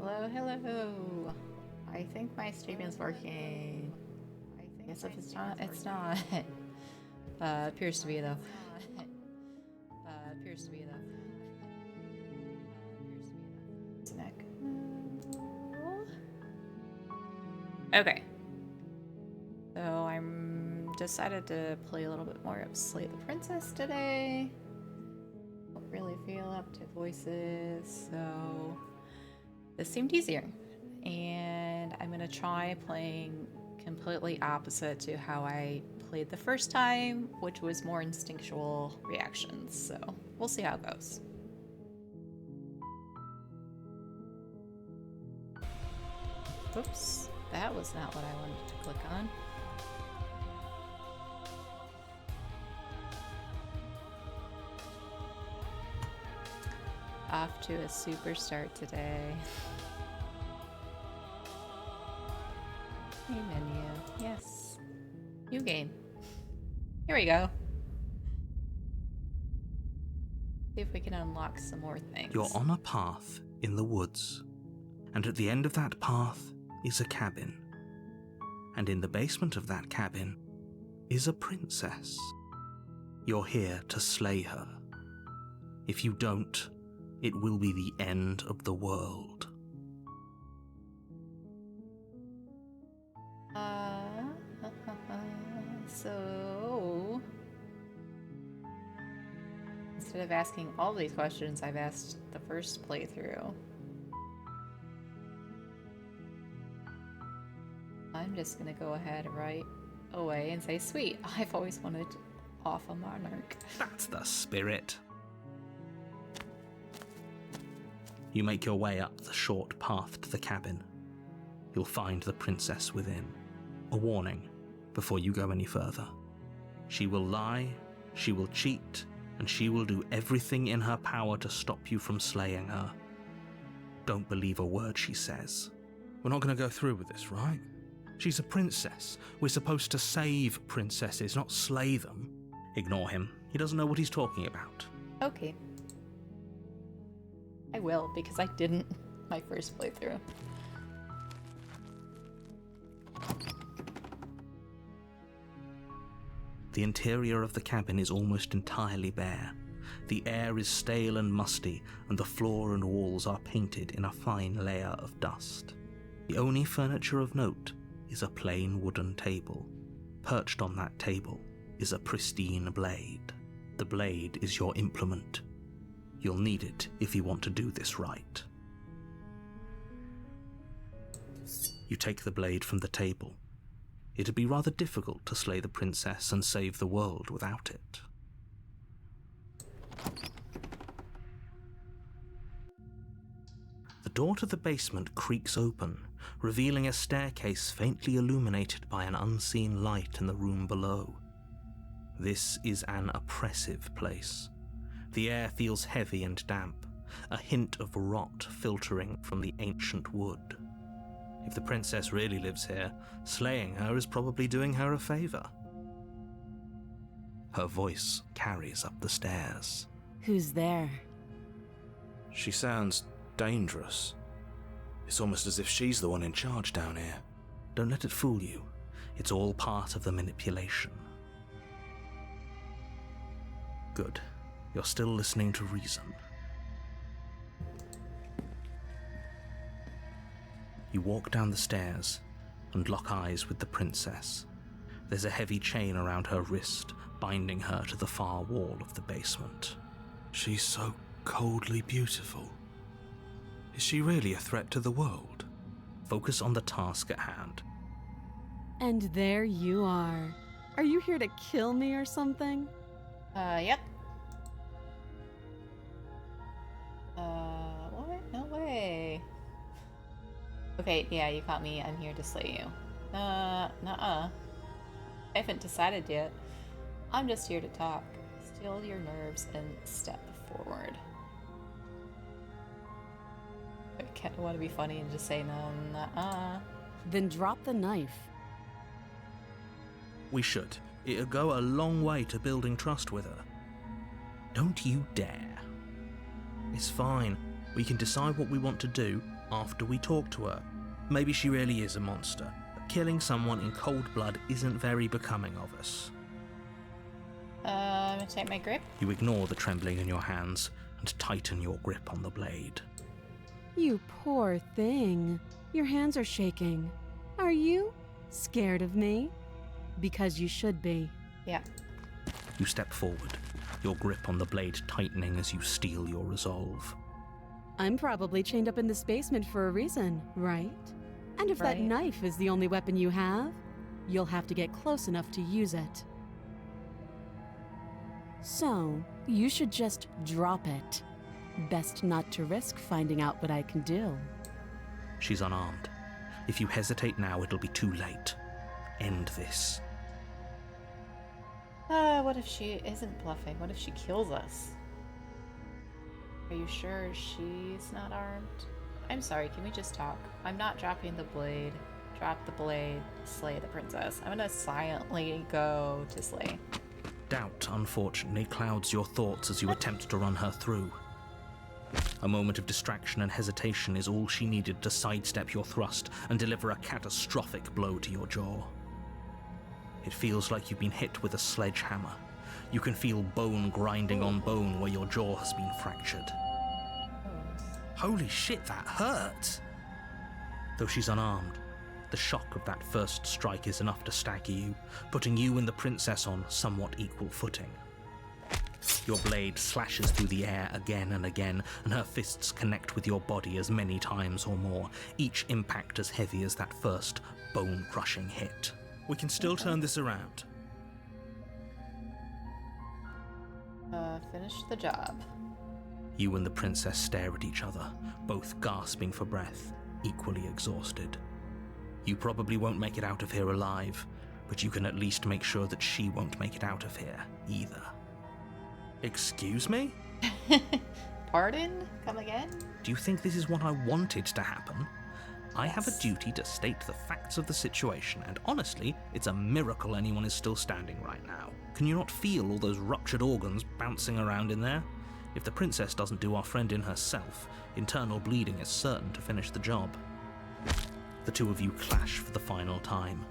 Hello, hello. I think my stream is working. I guess if it's not, it's not. Appears to be though. Neck. Okay. So I'm decided to play a little bit more of Slay the Princess today. Don't really feel up to voices, so this seemed easier. And I'm gonna try playing completely opposite to how I played the first time, which was more instinctual reactions. So we'll see how it goes. Oops, that was not what I wanted to click on. Off to a super start today. Hey menu, yes. New game. Here we go. See if we can unlock some more things. You're on a path in the woods, and at the end of that path is a cabin. And in the basement of that cabin is a princess. You're here to slay her. If you don't, it will be the end of the world. So instead of asking all these questions I've asked the first playthrough, I'm just gonna go ahead right away and say, sweet, I've always wanted off a monarch. That's the spirit. You make your way up the short path to the cabin. You'll find the princess within. A warning before you go any further. She will lie, she will cheat, and she will do everything in her power to stop you from slaying her. Don't believe a word she says. We're not going to go through with this, right? She's a princess. We're supposed to save princesses, not slay them. Ignore him. He doesn't know what he's talking about. Okay. I will, because I didn't my first playthrough. The interior of the cabin is almost entirely bare. The air is stale and musty, and the floor and walls are painted in a fine layer of dust. The only furniture of note is a plain wooden table. Perched on that table is a pristine blade. The blade is your implement. You'll need it if you want to do this right. You take the blade from the table. It'd be rather difficult to slay the princess and save the world without it. The door to the basement creaks open, revealing a staircase faintly illuminated by an unseen light in the room below. This is an oppressive place. The air feels heavy and damp, a hint of rot filtering from the ancient wood. If the princess really lives here, slaying her is probably doing her a favor. Her voice carries up the stairs. Who's there? She sounds dangerous. It's almost as if she's the one in charge down here. Don't let it fool you. It's all part of the manipulation. Good. You're still listening to reason. You walk down the stairs and lock eyes with the princess. There's a heavy chain around her wrist, binding her to the far wall of the basement. She's so coldly beautiful. Is she really a threat to the world? Focus on the task at hand. And there you are. Are you here to kill me or something? Yep. What? No way. Okay, yeah, you caught me. I'm here to slay you. Nuh-uh. I haven't decided yet. I'm just here to talk. Still your nerves and step forward. I can't want to be funny and just say no, nuh-uh. Then drop the knife. We should. It'll go a long way to building trust with her. Don't you dare. It's fine. We can decide what we want to do after we talk to her. Maybe she really is a monster, but killing someone in cold blood isn't very becoming of us. I'm gonna take my grip. You ignore the trembling in your hands and tighten your grip on the blade. You poor thing. Your hands are shaking. Are you scared of me? Because you should be. Yeah. You step forward, your grip on the blade tightening as you steel your resolve. I'm probably chained up in this basement for a reason, right? And if that Right. knife is the only weapon you have, you'll have to get close enough to use it. So, you should just drop it. Best not to risk finding out what I can do. She's unarmed. If you hesitate now, it'll be too late. End this. What if she isn't bluffing? What if she kills us? Are you sure she's not armed? I'm sorry, can we just talk? I'm not dropping the blade. Drop the blade, slay the princess. I'm gonna silently go to slay. Doubt, unfortunately, clouds your thoughts as you attempt to run her through. A moment of distraction and hesitation is all she needed to sidestep your thrust and deliver a catastrophic blow to your jaw. It feels like you've been hit with a sledgehammer. You can feel bone grinding on bone where your jaw has been fractured. Holy shit, that hurt! Though she's unarmed, the shock of that first strike is enough to stagger you, putting you and the princess on somewhat equal footing. Your blade slashes through the air again and again, and her fists connect with your body as many times or more, each impact as heavy as that first bone-crushing hit. We can still turn this around. Finish the job. You and the princess stare at each other, both gasping for breath, equally exhausted. You probably won't make it out of here alive, but you can at least make sure that she won't make it out of here either. Excuse me? Pardon? Come again? Do you think this is what I wanted to happen? I have a duty to state the facts of the situation, and honestly, it's a miracle anyone is still standing right now. Can you not feel all those ruptured organs bouncing around in there? If the princess doesn't do our friend in herself, internal bleeding is certain to finish the job. The two of you clash for the final time.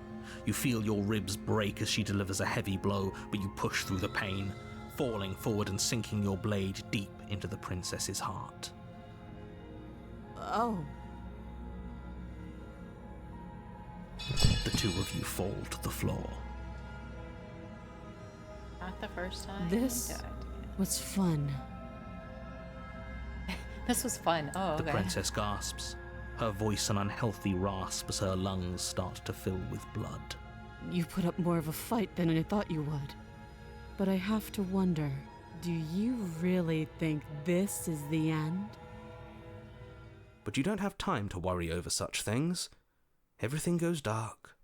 You feel your ribs break as she delivers a heavy blow, but you push through the pain, falling forward and sinking your blade deep into the princess's heart. Oh. The two of you fall to the floor. Not the first time. This Did I? was fun. This was fun. Oh, The okay. princess gasps, her voice an unhealthy rasp as her lungs start to fill with blood. You put up more of a fight than I thought you would. But I have to wonder, do you really think this is the end? But you don't have time to worry over such things. Everything goes dark,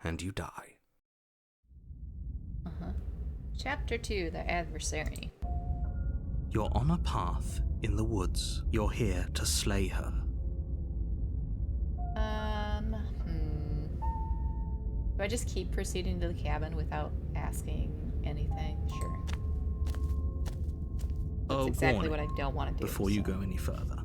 and you die. Chapter 2, The Adversary. You're on a path in the woods. You're here to slay her. Do I just keep proceeding to the cabin without asking anything? Sure. That's exactly what I don't want to do. Before you so. go any further.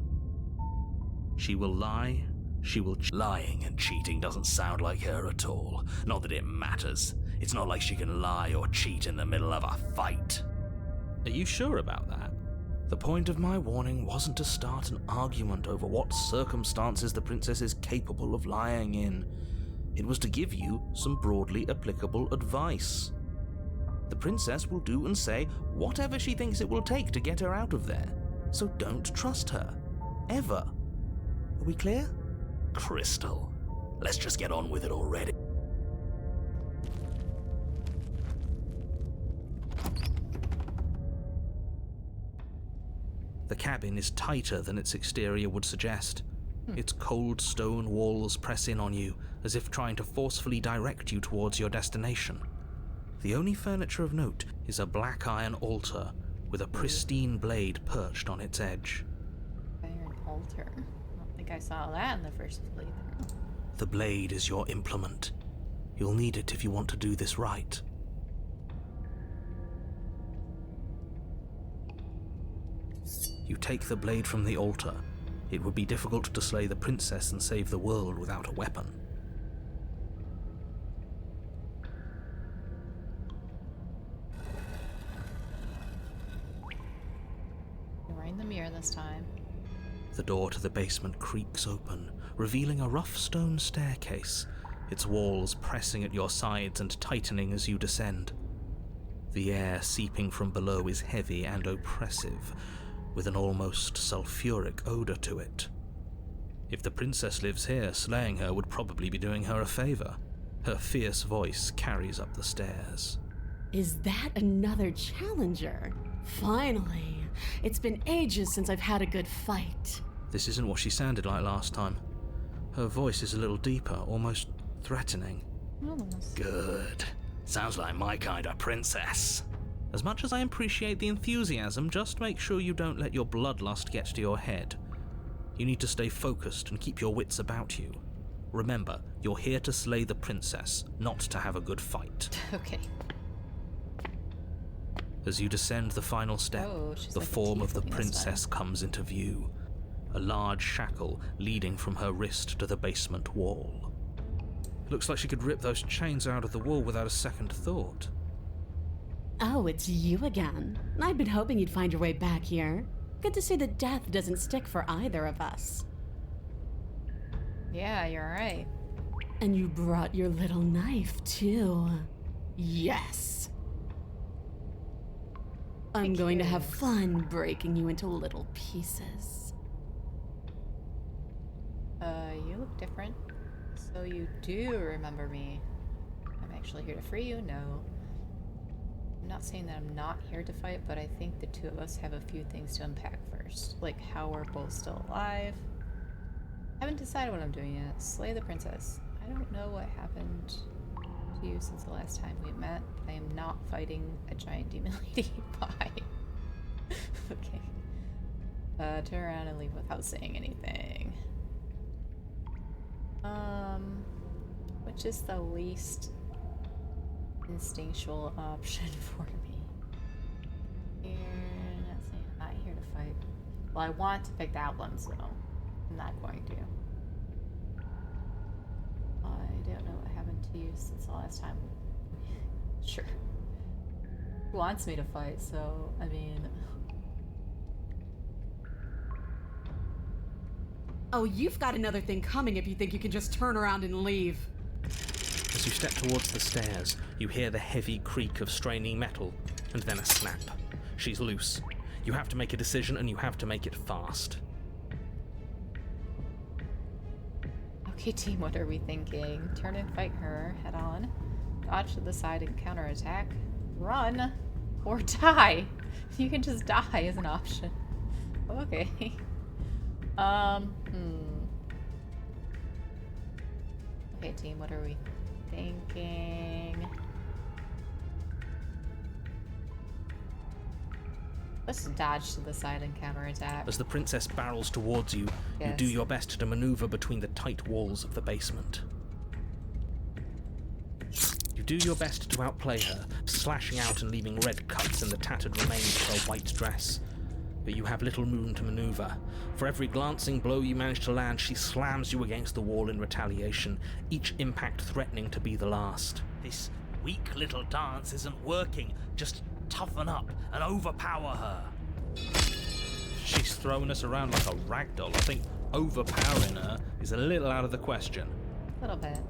She will lie. She will lying and cheating doesn't sound like her at all. Not that it matters. It's not like she can lie or cheat in the middle of a fight. Are you sure about that? The point of my warning wasn't to start an argument over what circumstances the princess is capable of lying in. It was to give you some broadly applicable advice. The princess will do and say whatever she thinks it will take to get her out of there. So don't trust her. Ever. Are we clear? Crystal, let's just get on with it already. The cabin is tighter than its exterior would suggest. Its cold stone walls press in on you, as if trying to forcefully direct you towards your destination. The only furniture of note is a black iron altar with a pristine blade perched on its edge. Iron altar. I don't think I saw that in the first playthrough. The blade is your implement. You'll need it if you want to do this right. You take the blade from the altar. It would be difficult to slay the princess and save the world without a weapon. You're right in the mirror this time. The door to the basement creaks open, revealing a rough stone staircase, its walls pressing at your sides and tightening as you descend. The air seeping from below is heavy and oppressive, with an almost sulphuric odor to it. If the princess lives here, slaying her would probably be doing her a favor. Her fierce voice carries up the stairs. Is that another challenger? Finally. It's been ages since I've had a good fight. This isn't what she sounded like last time. Her voice is a little deeper, almost threatening. Almost. Good. Sounds like my kind of princess. As much as I appreciate the enthusiasm, just make sure you don't let your bloodlust get to your head. You need to stay focused and keep your wits about you. Remember, you're here to slay the princess, not to have a good fight. Okay. As you descend the final step, She's the like a form of the tiefling this princess comes into view. A large shackle leading from her wrist to the basement wall. Looks like she could rip those chains out of the wall without a second thought. Oh, it's you again. I'd been hoping you'd find your way back here. Good to see that death doesn't stick for either of us. Yeah, you're right. And you brought your little knife, too. Yes. I'm going to have fun breaking you into little pieces. You look different. So you do remember me. I'm actually here to free you? No. I'm not saying that I'm not here to fight, but I think the two of us have a few things to unpack first. Like how we're both still alive. I haven't decided what I'm doing yet. Slay the princess. I don't know what happened to you since the last time we met, but I am not fighting a giant demon lady. Bye. Okay. Turn around and leave without saying anything. Which is the least instinctual option for me? Here, not saying I'm not here to fight. Well, I want to pick that one, so I'm not going to. I don't know what happened to you since the last time. Sure. He wants me to fight, so, I mean... Oh, you've got another thing coming if you think you can just turn around and leave. As you step towards the stairs, you hear the heavy creak of straining metal, and then a snap. She's loose. You have to make a decision, and you have to make it fast. Okay, team, what are we thinking? Turn and fight her, head on. Dodge to the side and counterattack. Run! Or die! You can just die as an option. Okay. Okay, team, what are we thinking? Let's dodge to the side and counterattack. As the princess barrels towards you, you Yes. do your best to maneuver between the tight walls of the basement. You do your best to outplay her, slashing out and leaving red cuts in the tattered remains of her white dress. But you have little room to maneuver. For every glancing blow you manage to land, she slams you against the wall in retaliation, each impact threatening to be the last. This weak little dance isn't working. Just toughen up and overpower her. She's throwing us around like a ragdoll. I think overpowering her is a little out of the question. A little bit.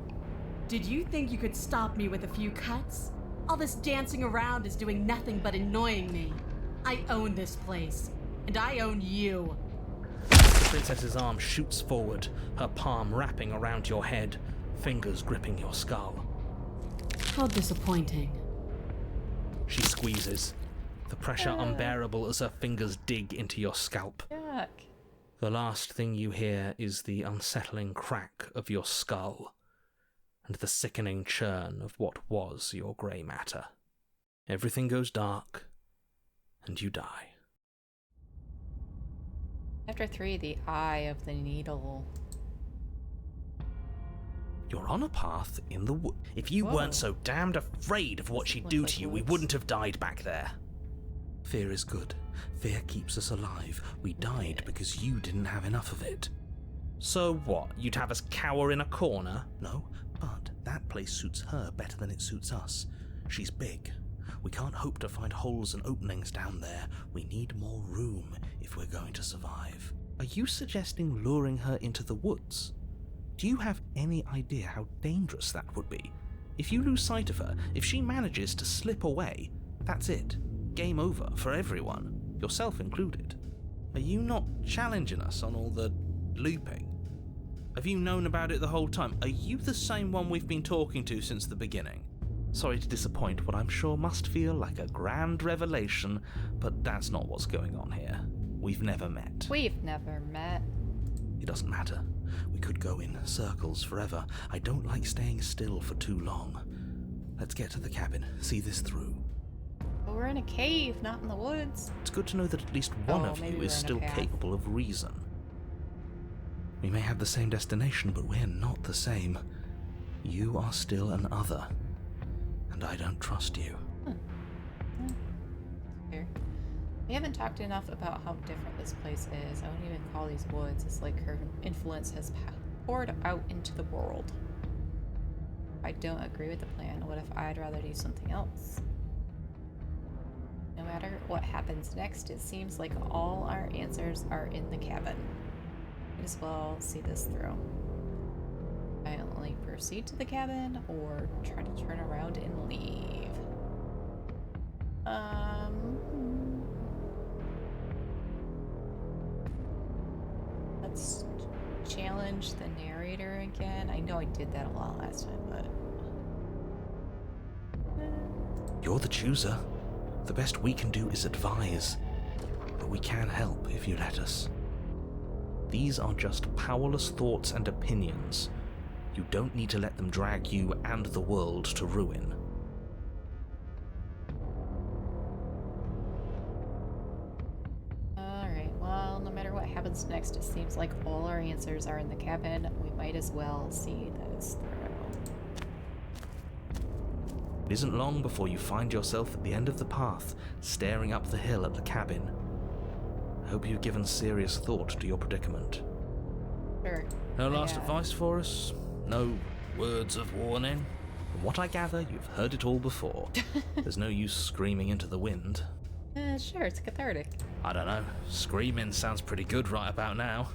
Did you think you could stop me with a few cuts? All this dancing around is doing nothing but annoying me. I own this place, and I own you. The princess's arm shoots forward, her palm wrapping around your head, fingers gripping your skull. How disappointing. She squeezes, the pressure unbearable as her fingers dig into your scalp. Yuck. The last thing you hear is the unsettling crack of your skull, and the sickening churn of what was your grey matter. Everything goes dark, and you die. After 3, the eye of the needle. You're on a path in the wood. If you Whoa. weren't so damned afraid of what she'd Looks do like to you, we woods. wouldn't have died back there. Fear is good. Fear keeps us alive. We died because you didn't have enough of it. So what? You'd have us cower in a corner? No, but that place suits her better than it suits us. She's big. We can't hope to find holes and openings down there. We need more room if we're going to survive. Are you suggesting luring her into the woods? Do you have any idea how dangerous that would be? If you lose sight of her, if she manages to slip away, that's it. Game over for everyone, yourself included. Are you not challenging us on all the looping? Have you known about it the whole time? Are you the same one we've been talking to since the beginning? Sorry to disappoint what I'm sure must feel like a grand revelation, but that's not what's going on here. We've never met. We've never met. It doesn't matter. We could go in circles forever. I don't like staying still for too long. Let's get to the cabin, see this through. But we're in a cave, not in the woods. It's good to know that at least one of maybe you we're is in a still path. capable of reason. We may have the same destination, but we're not the same. You are still an other, and I don't trust you. Fair. We haven't talked enough about how different this place is. I wouldn't even call these woods. It's like her influence has poured out into the world. I don't agree with the plan. What if I'd rather do something else? No matter what happens next, it seems like all our answers are in the cabin. Might as well see this through. Violently proceed to the cabin or try to turn around and leave. Let's challenge the narrator again. I know I did that a lot last time, but You're the chooser. The best we can do is advise, but we can help if you let us. These are just powerless thoughts and opinions. You don't need to let them drag you and the world to ruin. alright, well, no matter what happens next, it seems like all our answers are in the cabin. We might as well see this through. It isn't long before you find yourself at the end of the path, staring up the hill at the cabin. I hope you've given serious thought to your predicament. Sure. No last Yeah. advice for us? No words of warning? From what I gather, you've heard it all before. There's no use screaming into the wind. Sure, it's cathartic. I don't know. Screaming sounds pretty good right about now.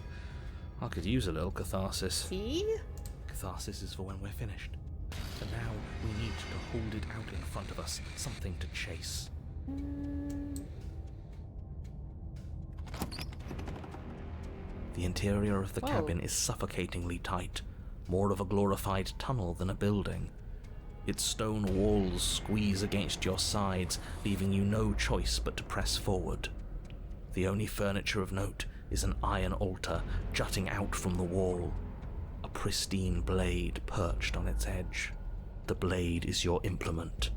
I could use a little catharsis. See? Catharsis is for when we're finished. For now, we need to hold it out in front of us. Something to chase. The interior of the Whoa. cabin is suffocatingly tight, more of a glorified tunnel than a building. Its stone walls squeeze against your sides, leaving you no choice but to press forward. The only furniture of note is an iron altar jutting out from the wall, a pristine blade perched on its edge. The blade is your implement.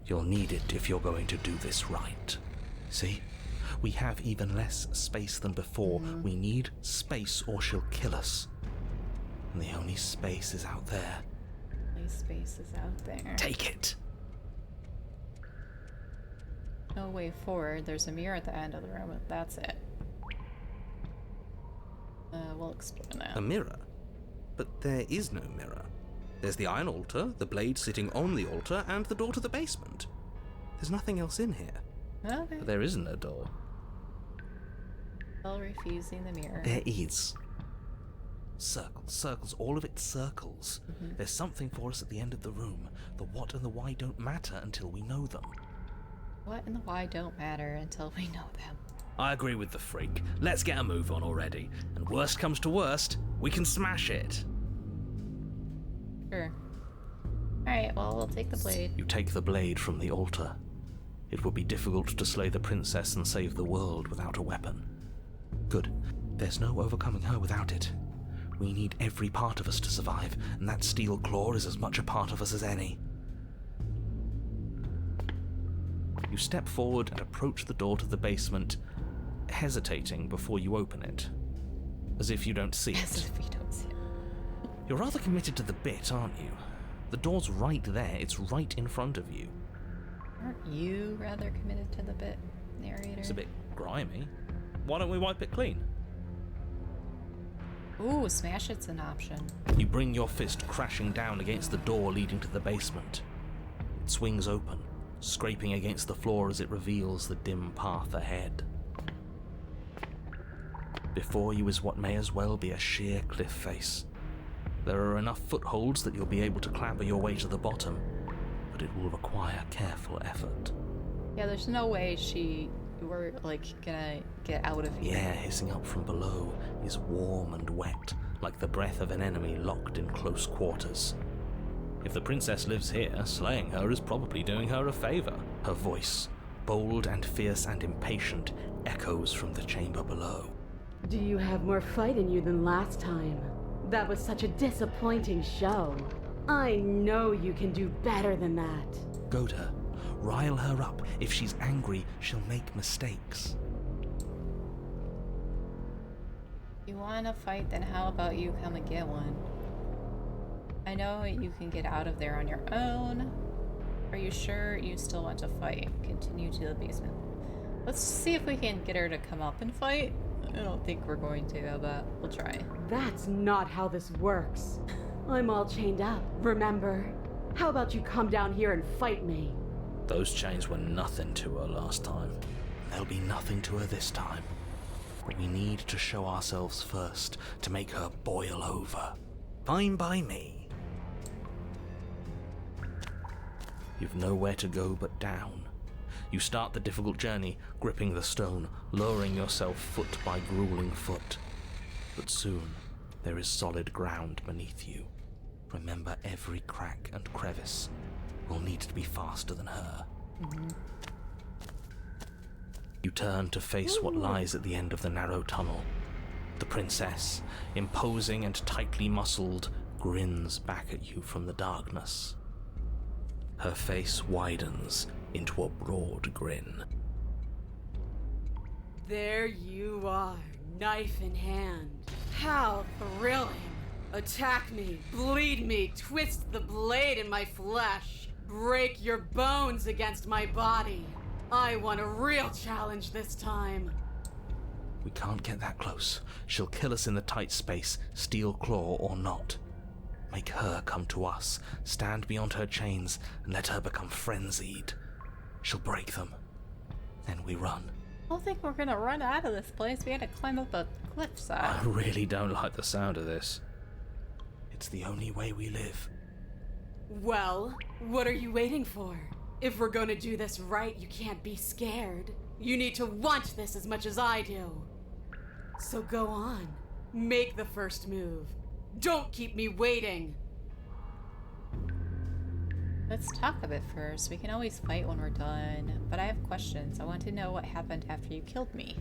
You'll need it if you're going to do this right. See? We have even less space than before. We need space or she'll kill us. And the only space is out there. Only space is out there. Take it! No way forward. There's a mirror at the end of the room. That's it. We'll explain that. A mirror? But there is no mirror. There's the iron altar, the blade sitting on the altar, and the door to the basement. There's nothing else in here. Okay. But there isn't a door. Still refusing the mirror. There is. Circles, circles, all of it circles. There's something for us at the end of the room. The what and the why don't matter until we know them. What and the why don't matter until we know them. I agree with the freak. Let's get a move on already. And worst comes to worst, we can smash it. Sure. Alright, well, we'll take the blade. You take the blade from the altar. It would be difficult to slay the princess and save the world without a weapon. Good. There's no overcoming her without it. We need every part of us to survive, and that steel claw is as much a part of us as any. You step forward and approach the door to the basement, hesitating before you open it, as if you don't see As it. if we don't see it. You're rather committed to the bit, aren't you? The door's right there, it's right in front of you. Aren't you rather committed to the bit? narrator. It's a bit grimy. Why don't we wipe it clean? Ooh, smash it's an option. You bring your fist crashing down against the door leading to the basement. It swings open, scraping against the floor as it reveals the dim path ahead. Before you is what may as well be a sheer cliff face. There are enough footholds that you'll be able to clamber your way to the bottom, but it will require careful effort. Yeah, there's no way we're like gonna get out of The here. air hissing up from below is warm and wet, like the breath of an enemy locked in close quarters. If the princess lives here, slaying her is probably doing her a favor. Her voice, bold and fierce and impatient, echoes from the chamber below. Do you have more fight in you than last time? That was such a disappointing show. I know you can do better than that. Goad her. Rile her up. If she's angry, she'll make mistakes. You want to fight, then how about you come and get one? I know you can get out of there on your own. Are you sure you still want to fight? Continue to the basement. Let's see if we can get her to come up and fight. I don't think we're going to, but we'll try. That's not how this works. I'm all chained up, remember? How about you come down here and fight me? Those chains were nothing to her last time. They'll be nothing to her this time. But we need to show ourselves first to make her boil over. Fine by me. You've nowhere to go but down. You start the difficult journey, gripping the stone, lowering yourself foot by grueling foot. But soon, there is solid ground beneath you. Remember, every crack and crevice will need to be faster than her. You turn to face what lies at the end of the narrow tunnel. The princess, imposing and tightly muscled, grins back at you from the darkness. Her face widens into a broad grin. There you are, knife in hand. How thrilling! Attack me, bleed me, twist the blade in my flesh, break your bones against my body. I want a real challenge this time. We can't get that close. She'll kill us in the tight space, steel claw or not. Make her come to us, stand beyond her chains, and let her become frenzied. She'll break them. Then we run. I don't think we're gonna run out of this place. We had to climb up a I cliffside. really don't like the sound of this. It's the only way we live. Well, what are you waiting for? If we're gonna do this right, you can't be scared. You need to want this as much as I do. So go on. Make the first move. Don't keep me waiting. Let's talk a bit first. We can always fight when we're done, but I have questions. I want to know what happened after you killed me.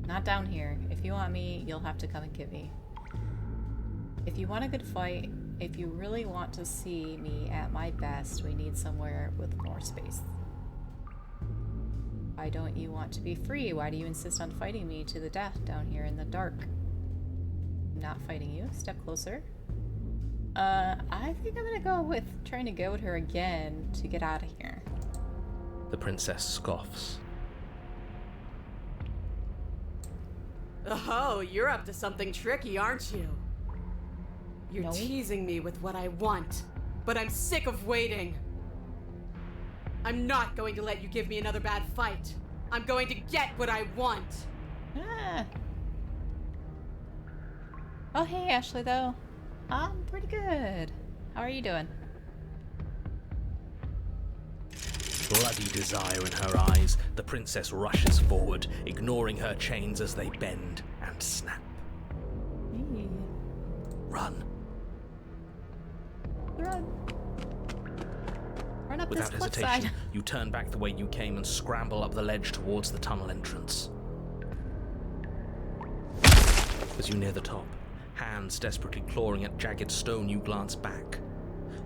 Not down here. If you want me, you'll have to come and get me. If you want a good fight, if you really want to see me at my best, we need somewhere with more space. Why don't you want to be free? Why do you insist on fighting me to the death down here in the dark? I'm not fighting you. Step closer. I think I'm gonna go with trying to goad her again to get out of here. The princess scoffs. Oh, you're up to something tricky, aren't you? You're No. teasing me with what I want, but I'm sick of waiting. I'm not going to let you give me another bad fight. I'm going to get what I want. Ah. Oh, hey, Ashley, though. I'm pretty good. How are you doing? Bloody desire in her eyes, the princess rushes forward, ignoring her chains as they bend and snap. Hey. Run. Run. Run up Without this hesitation, cliffside. you turn back the way you came and scramble up the ledge towards the tunnel entrance. As you near the top, hands desperately clawing at jagged stone, you glance back.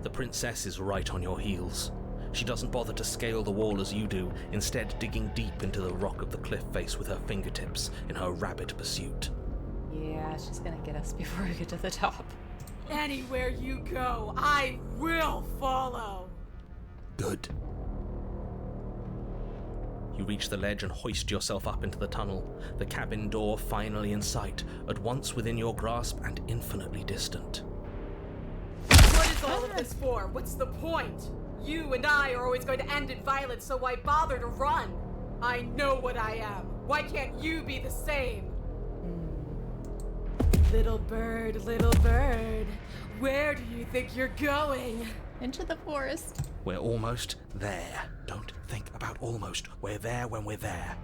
The princess is right on your heels. She doesn't bother to scale the wall as you do, instead digging deep into the rock of the cliff face with her fingertips in her rabid pursuit. Yeah, she's gonna get us before we get to the top. Anywhere you go, I will follow. Good. You reach the ledge and hoist yourself up into the tunnel, the cabin door finally in sight, at once within your grasp and infinitely distant. What is all of this for? What's the point? You and I are always going to end in violence, so why bother to run? I know what I am. Why can't you be the same? Little bird, where do you think you're going? Into the forest. We're almost there. Don't think about almost. We're there when we're there.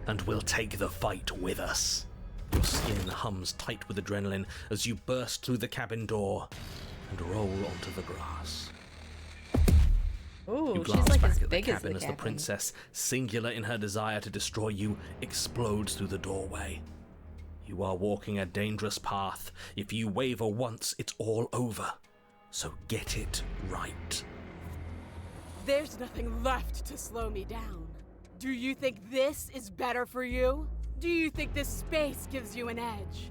And we'll take the fight with us. Your skin hums tight with adrenaline as you burst through the cabin door and roll onto the grass. Ooh, You she's glance like back as at the big cabin as as the princess, singular in her desire to destroy you, explodes through the doorway. You are walking a dangerous path. If you waver once, it's all over. So get it right. There's nothing left to slow me down. Do you think this is better for you? Do you think this space gives you an edge?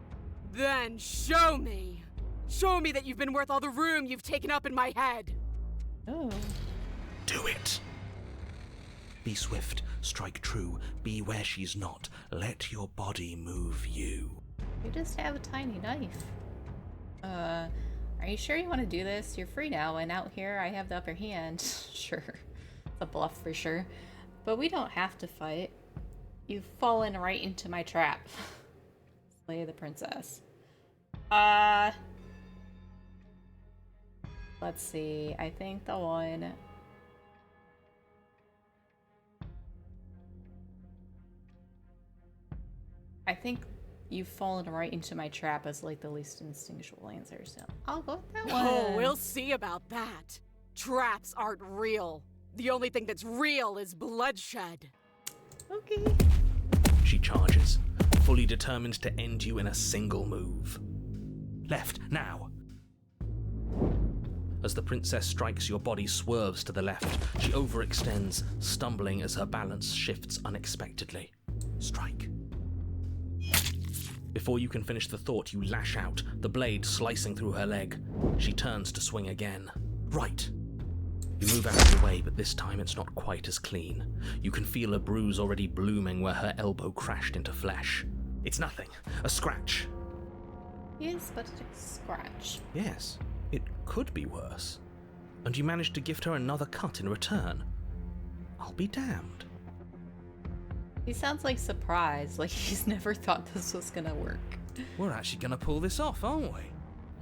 Then show me! Show me that you've been worth all the room you've taken up in my head! Oh. Do it. Be swift, strike true, be where she's not. Let your body move you. You just have a tiny knife. Are you sure you want to do this? You're free now, and out here I have the upper hand. Sure. It's a bluff for sure. But we don't have to fight. You've fallen right into my trap. Slay the princess. Let's see. I think the one... I think you've fallen right into my trap as like the least instinctual answer, so I'll go with that one. Oh, we'll see about that. Traps aren't real. The only thing that's real is bloodshed. Okay. She charges, fully determined to end you in a single move. Left, now! As the princess strikes, your body swerves to the left. She overextends, stumbling as her balance shifts unexpectedly. Strike. Before you can finish the thought, you lash out, the blade slicing through her leg. She turns to swing again. Right. You move out of the way, but this time it's not quite as clean. You can feel a bruise already blooming where her elbow crashed into flesh. It's nothing. A scratch. Yes, but a scratch. Yes, it could be worse. And you managed to gift her another cut in return. I'll be damned. He sounds like surprised, like he's never thought this was gonna work. We're actually gonna pull this off, aren't we?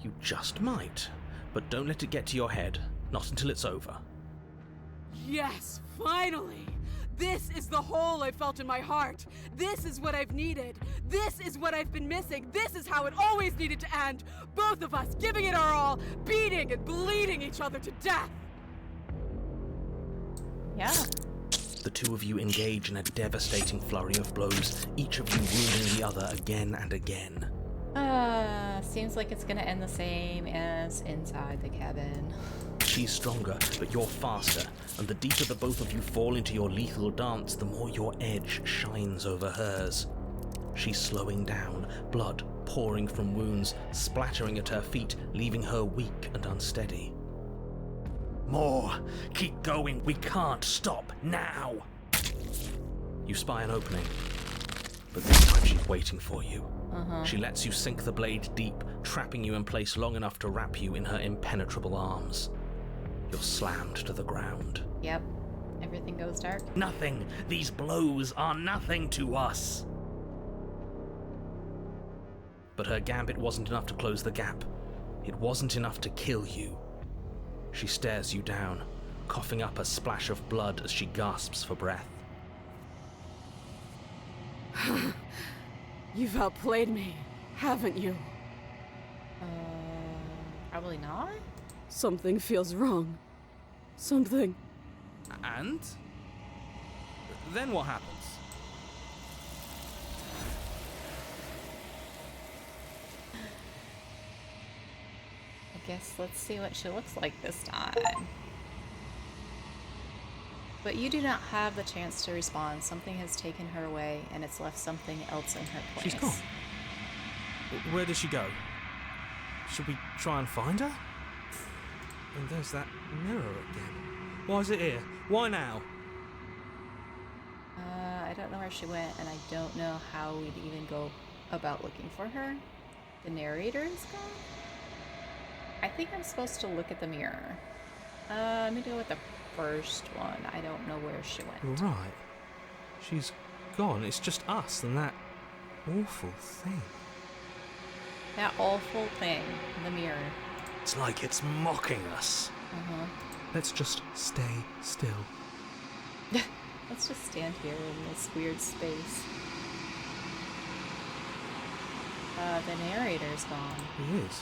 You just might. But don't let it get to your head. Not until it's over. Yes, finally! This is the hole I felt in my heart. This is what I've needed. This is what I've been missing. This is how it always needed to end. Both of us giving it our all, beating and bleeding each other to death. Yeah. The two of you engage in a devastating flurry of blows, each of you wounding the other again and again. Seems like it's gonna end the same as inside the cabin. She's stronger, but you're faster, and the deeper the both of you fall into your lethal dance, the more your edge shines over hers. She's slowing down, blood pouring from wounds, splattering at her feet, leaving her weak and unsteady. More! Keep going! We can't stop now! You spy an opening, but this time she's waiting for you. She lets you sink the blade deep, trapping you in place long enough to wrap you in her impenetrable arms. You're slammed to the ground. Yep. Everything goes dark. Nothing! These blows are nothing to us! But her gambit wasn't enough to close the gap. It wasn't enough to kill you. She stares you down, coughing up a splash of blood as she gasps for breath. You've outplayed me, haven't you? Probably not. Something feels wrong. Something. And? Then what happens? I guess let's see what she looks like this time. But you do not have the chance to respond. Something has taken her away, and it's left something else in her place. She's gone. Where does she go? Should we try and find her? And there's that mirror again. Why is it here? Why now? I don't know where she went, and I don't know how we'd even go about looking for her. The narrator is gone? I think I'm supposed to look at the mirror. I'm gonna go with the first one. I don't know where she went. Right. She's gone. It's just us and that awful thing. That awful thing, the mirror. It's like it's mocking us. Uh-huh. Let's just stay still. Let's just stand here in this weird space. The narrator's gone. It is.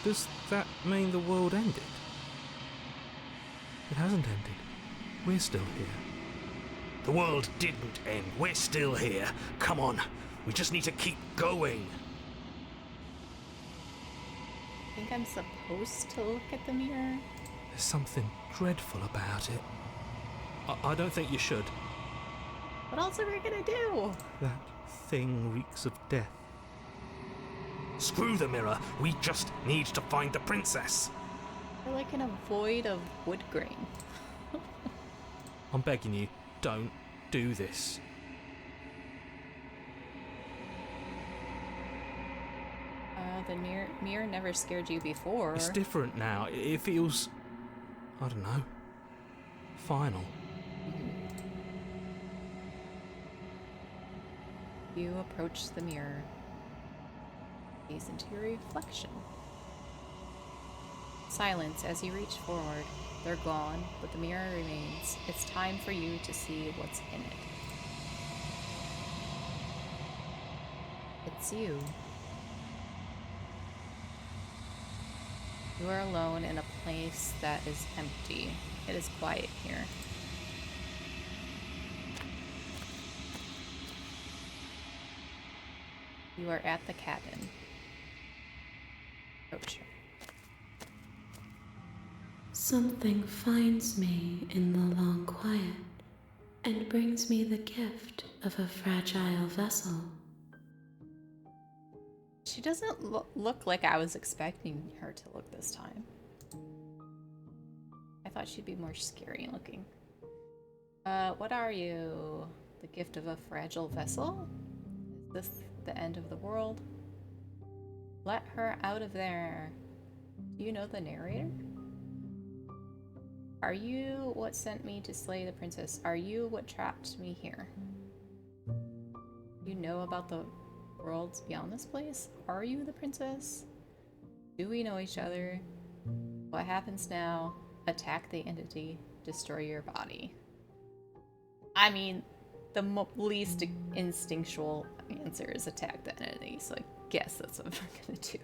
Does that mean the world ended? It hasn't ended. We're still here. The world didn't end. We're still here. Come on. We just need to keep going. I think I'm supposed to look at the mirror. There's something dreadful about it. I don't think you should. What else are we gonna do? That thing reeks of death. Screw the mirror. We just need to find the princess. We're like in a void of wood grain. I'm begging you, don't do this. The mirror never scared you before. It's different now. It feels, I don't know, final. You approach the mirror. Gaze into your reflection. Silence as you reach forward. They're gone, but the mirror remains. It's time for you to see what's in it. It's you. You are alone in a place that is empty. It is quiet here. You are at the cabin. Approach her. Something finds me in the long quiet and brings me the gift of a fragile vessel. She doesn't look like I was expecting her to look this time. I thought she'd be more scary looking. What are you? The gift of a fragile vessel? Is this the end of the world? Let her out of there. Do you know the narrator? Are you what sent me to slay the princess? Are you what trapped me here? You know about the worlds beyond this place? Are you the princess? Do we know each other? What happens now? Attack the entity. Destroy your body. I mean, the least instinctual answer is attack the entity, so I guess that's what we're gonna do.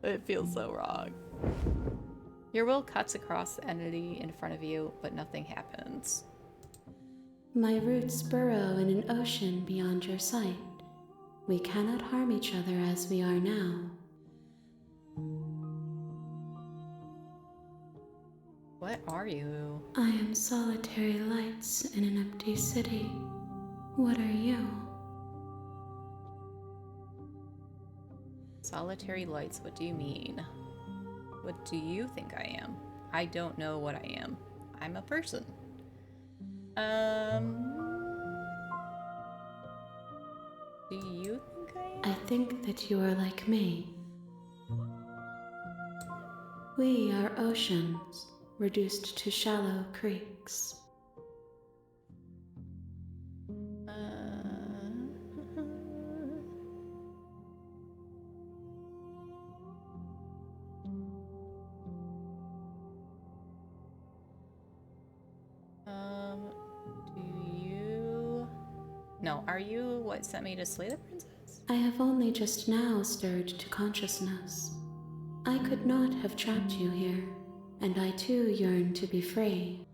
It feels so wrong. Your will cuts across the entity in front of you, but nothing happens. My roots burrow in an ocean beyond your sight. We cannot harm each other as we are now. What are you? I am solitary lights in an empty city. What are you? Solitary lights, what do you mean? What do you think I am? I don't know what I am. I'm a person. Do you think I am? I think that you are like me. We are oceans, reduced to shallow creeks. No, are you what sent me to slay the princess? I have only just now stirred to consciousness. I could not have trapped you here, and I too yearn to be free.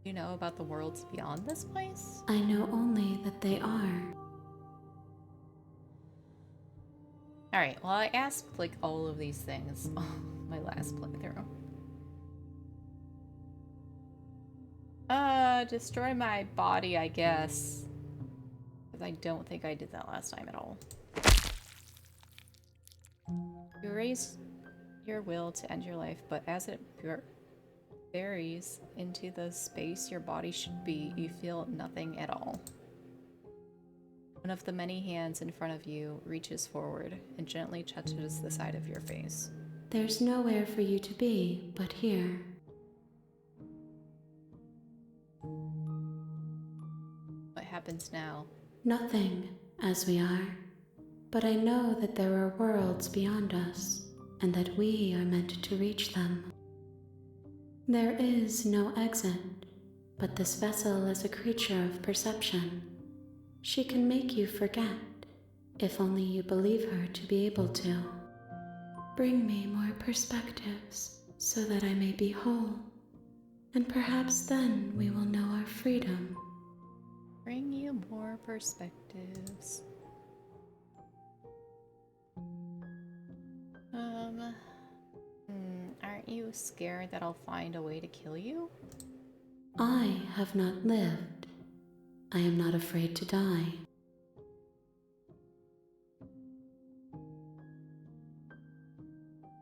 You know about the worlds beyond this place? I know only that they are. Alright, well I asked like all of these things my last playthrough. Destroy my body, I guess. Because I don't think I did that last time at all. You your will to end your life, but as it varies into the space your body should be, you feel nothing at all. One of the many hands in front of you reaches forward and gently touches the side of your face. There's nowhere for you to be but here. What happens now? Nothing, as we are. But I know that there are worlds beyond us, and that we are meant to reach them. There is no exit, but this vessel is a creature of perception. She can make you forget, if only you believe her to be able to. Bring me more perspectives, so that I may be whole, and perhaps then we will know our freedom. Bring you more perspectives. Aren't you scared that I'll find a way to kill you? I have not lived. I am not afraid to die.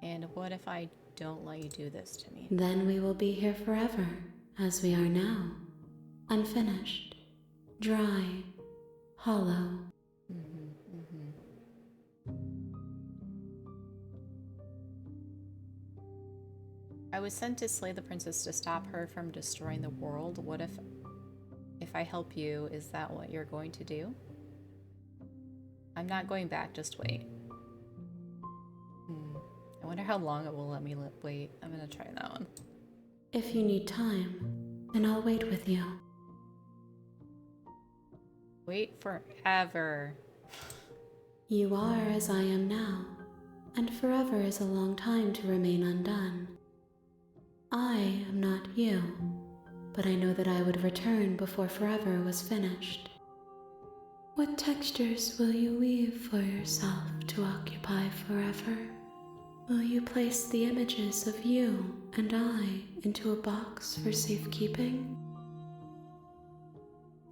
And what if I don't let you do this to me? Then we will be here forever, as we are now. Unfinished, dry, hollow. I was sent to slay the princess to stop her from destroying the world. What if I help you, is that what you're going to do? I'm not going back, just wait. I wonder how long it will let me wait. I'm gonna try that one. If you need time, then I'll wait with you. Wait forever. You are as I am now, and forever is a long time to remain undone. I am not you, but I know that I would return before forever was finished. What textures will you weave for yourself to occupy forever? Will you place the images of you and I into a box for safekeeping?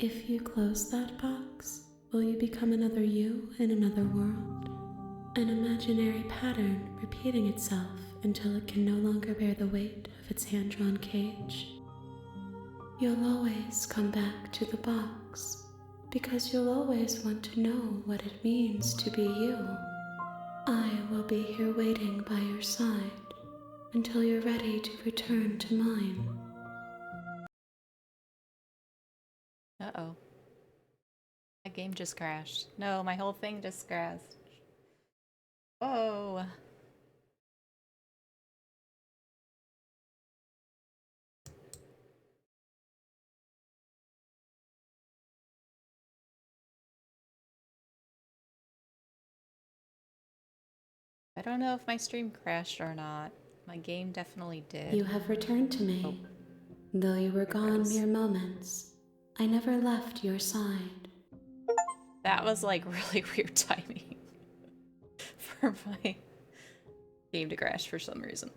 If you close that box, will you become another you in another world? An imaginary pattern repeating itself until it can no longer bear the weight of its hand-drawn cage. You'll always come back to the box, because you'll always want to know what it means to be you. I will be here waiting by your side until you're ready to return to mine. Uh-oh. My game just crashed. No, my whole thing just crashed. Whoa. I don't know if my stream crashed or not. My game definitely did. You have returned to me. Though you were gone mere moments, I never left your side. That was like really weird timing for my game to crash for some reason.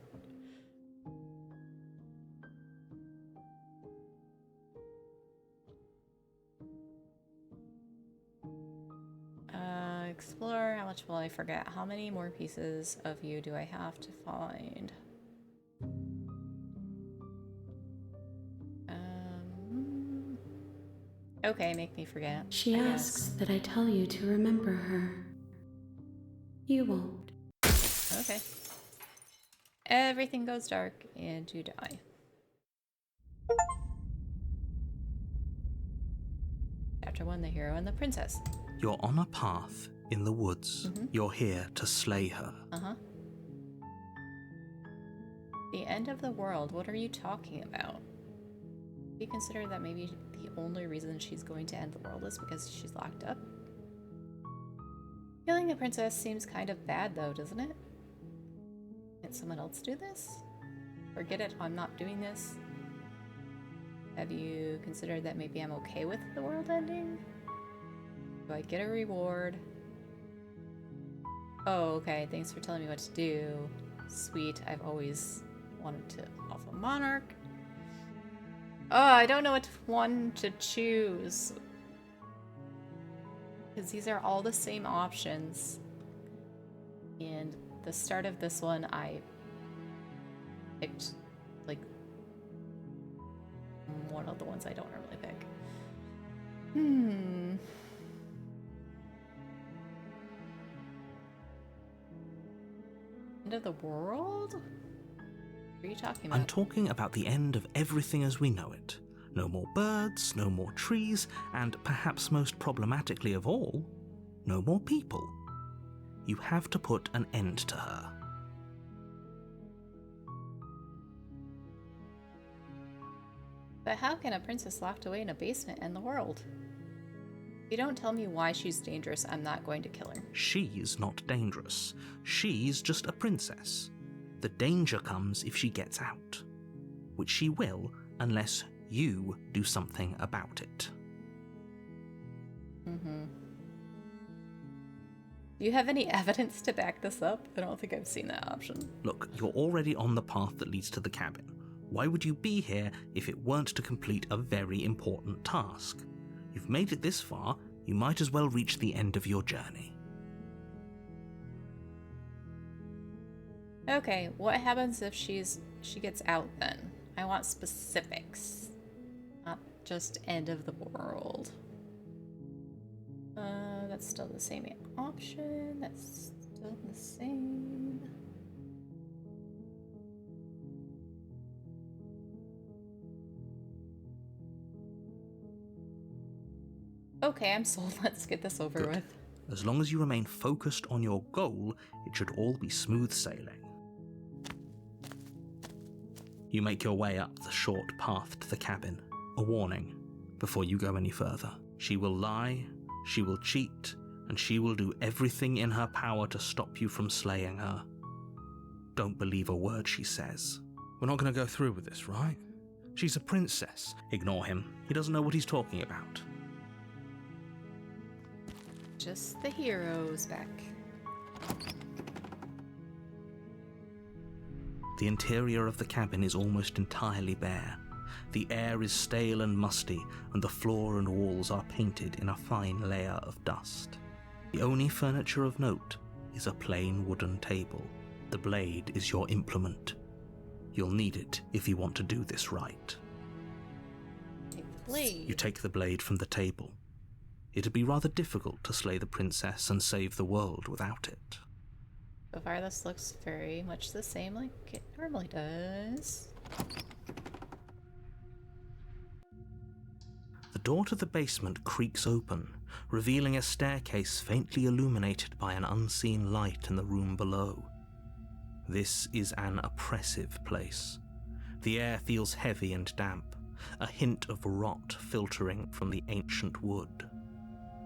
Explore. How much will I forget? How many more pieces of you do I have to find? Okay, make me forget. She asks that I tell you to remember her. You won't. Okay. Everything goes dark and you die. Chapter 1, The Hero and the Princess. You're on a path in the woods. You're here to slay her. The end of the world, what are you talking about? Do you consider that maybe the only reason she's going to end the world is because she's locked up? Killing a princess seems kind of bad though, doesn't it? Can't someone else do this? Forget it, I'm not doing this. Have you considered that maybe I'm okay with the world ending? Do I get a reward? Oh, okay, thanks for telling me what to do. Sweet, I've always wanted to off a monarch. Oh, I don't know which one to choose. Because these are all the same options. And the start of this one, I picked, like, one of the ones I don't normally pick. End of the world? What are you talking about? I'm talking about the end of everything as we know it. No more birds, no more trees, and perhaps most problematically of all, no more people. You have to put an end to her. But how can a princess locked away in a basement end the world? If you don't tell me why she's dangerous, I'm not going to kill her. She's not dangerous. She's just a princess. The danger comes if she gets out, which she will unless you do something about it. Do you have any evidence to back this up? I don't think I've seen that option. Look, you're already on the path that leads to the cabin. Why would you be here if it weren't to complete a very important task? You've made it this far, you might as well reach the end of your journey. Okay, what happens if she gets out then? I want specifics. Not just end of the world. That's still the same option. That's still the same. Okay, I'm sold. Let's get this over Good. with. As long as you remain focused on your goal, it should all be smooth sailing. You make your way up the short path to the cabin. A warning before you go any further. She will lie, she will cheat, and she will do everything in her power to stop you from slaying her. Don't believe a word she says. We're not going to go through with this, right? She's a princess. Ignore him. He doesn't know what he's talking about. Just the heroes back. The interior of the cabin is almost entirely bare. The air is stale and musty, and the floor and walls are painted in a fine layer of dust. The only furniture of note is a plain wooden table. The blade is your implement. You'll need it if you want to do this right. Take the blade. You take the blade from the table. It'd be rather difficult to slay the princess and save the world without it. So far, this looks very much the same like it normally does. The door to the basement creaks open, revealing a staircase faintly illuminated by an unseen light in the room below. This is an oppressive place. The air feels heavy and damp, a hint of rot filtering from the ancient wood.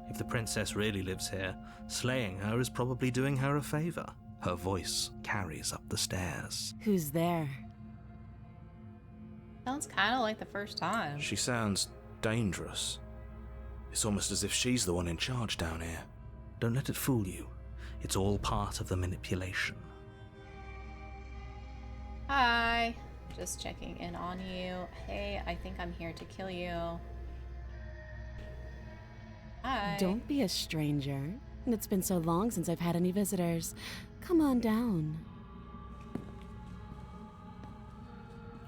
If the princess really lives here, slaying her is probably doing her a favor. Her voice carries up the stairs. Who's there? Sounds kind of like the first time. She sounds dangerous. It's almost as if she's the one in charge down here. Don't let it fool you. It's all part of the manipulation. Hi. Just checking in on you. Hey, I think I'm here to kill you. Hi. Don't be a stranger. It's been so long since I've had any visitors. Come on down.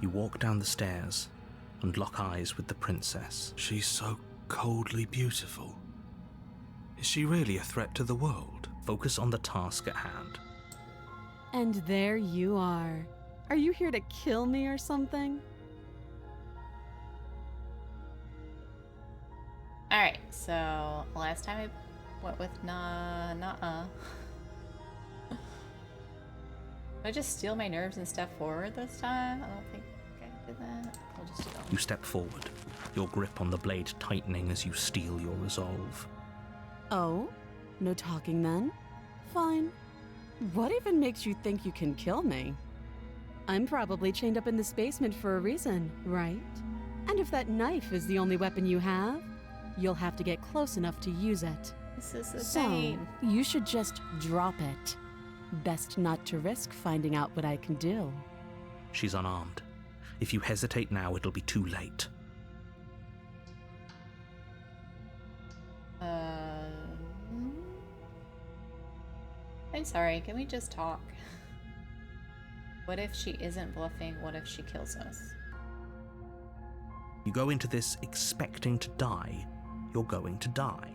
You walk down the stairs and lock eyes with the princess. She's so coldly beautiful. Is she really a threat to the world? Focus on the task at hand. And there you are. Are you here to kill me or something? Alright, so last time I went with nuh-uh. Did I just steal my nerves and step forward this time? I don't think I did that. I'll just go. You step forward, your grip on the blade tightening as you steel your resolve. Oh? No talking then? Fine. What even makes you think you can kill me? I'm probably chained up in this basement for a reason, right? And if that knife is the only weapon you have, you'll have to get close enough to use it. This is the So, same. you should just drop it. Best not to risk finding out what I can do. She's unarmed. If you hesitate now, it'll be too late. I'm sorry, can we just talk? What if she isn't bluffing? What if she kills us? You go into this expecting to die, you're going to die.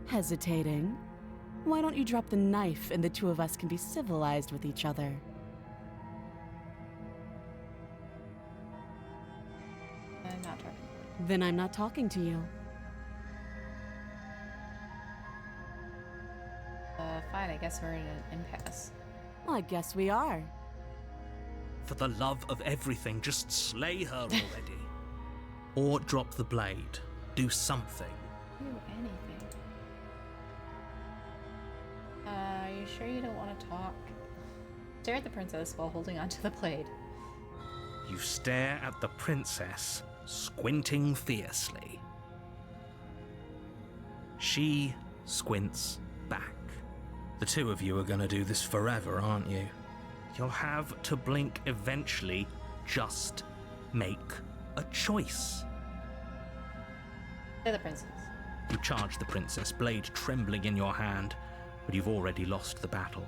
Hesitating? Why don't you drop the knife and the two of us can be civilized with each other? I'm not talking. Then I'm not talking to you. Fine, I guess we're in an impasse. Well, I guess we are. For the love of everything, just slay her already. Or drop the blade. Do something. Do anything. Are you sure you don't want to talk? Stare at the princess while holding onto the blade. You stare at the princess, squinting fiercely. She squints back. The two of you are going to do this forever, aren't you? You'll have to blink eventually. Just make a choice. Stare the princess. You charge the princess, blade trembling in your hand, but you've already lost the battle.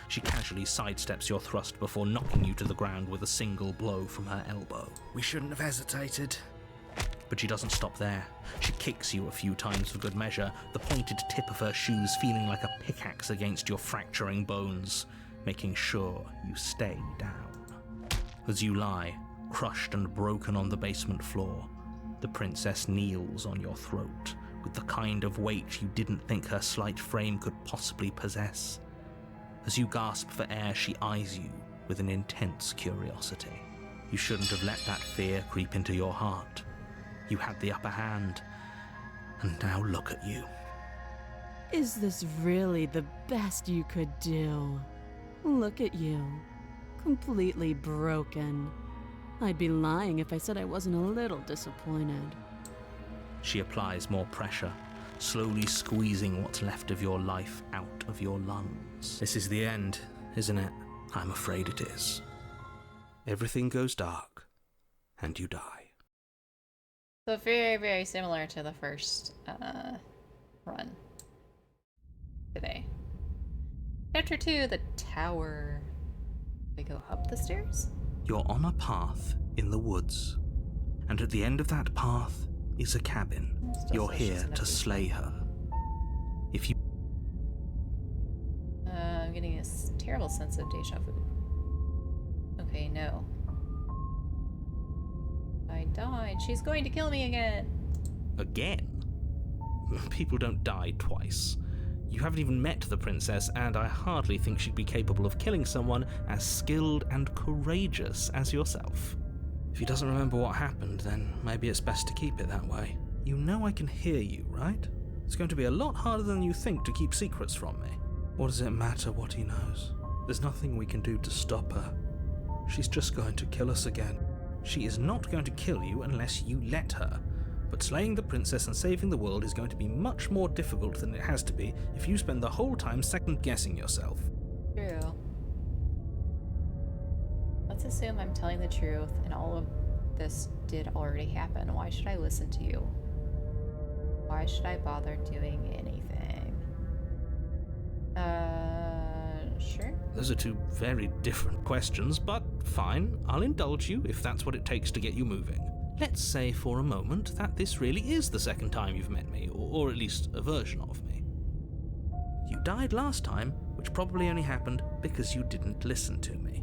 She casually sidesteps your thrust before knocking you to the ground with a single blow from her elbow. We shouldn't have hesitated. But she doesn't stop there. She kicks you a few times for good measure, the pointed tip of her shoes feeling like a pickaxe against your fracturing bones, making sure you stay down. As you lie, crushed and broken on the basement floor, the princess kneels on your throat with the kind of weight you didn't think her slight frame could possibly possess. As you gasp for air, she eyes you with an intense curiosity. You shouldn't have let that fear creep into your heart. You had the upper hand, and now look at you. Is this really the best you could do? Look at you. Completely broken. I'd be lying if I said I wasn't a little disappointed. She applies more pressure, slowly squeezing what's left of your life out of your lungs. This is the end, isn't it? I'm afraid it is. Everything goes dark, and you die. So very, very similar to the first run today. Chapter 2, the tower. We go up the stairs? You're on a path in the woods, and at the end of that path is a cabin. Still You're says she's here in a to booth. slay her. If you I'm getting this terrible sense of deja vu. Okay, no. I died. She's going to kill me again. again, people don't die twice. You haven't even met the princess, and I hardly think she'd be capable of killing someone as skilled and courageous as yourself. If he doesn't remember what happened, then maybe it's best to keep it that way. You know I can hear you, right? It's going to be a lot harder than you think to keep secrets from me. What does it matter what he knows? There's nothing we can do to stop her. She's just going to kill us again. She is not going to kill you unless you let her. But slaying the princess and saving the world is going to be much more difficult than it has to be if you spend the whole time second-guessing yourself. True. Let's assume I'm telling the truth and all of this did already happen. Why should I listen to you? Why should I bother doing anything? Sure. Those are two very different questions, but fine, I'll indulge you if that's what it takes to get you moving. Let's say for a moment that this really is the second time you've met me, or at least a version of me. You died last time, which probably only happened because you didn't listen to me.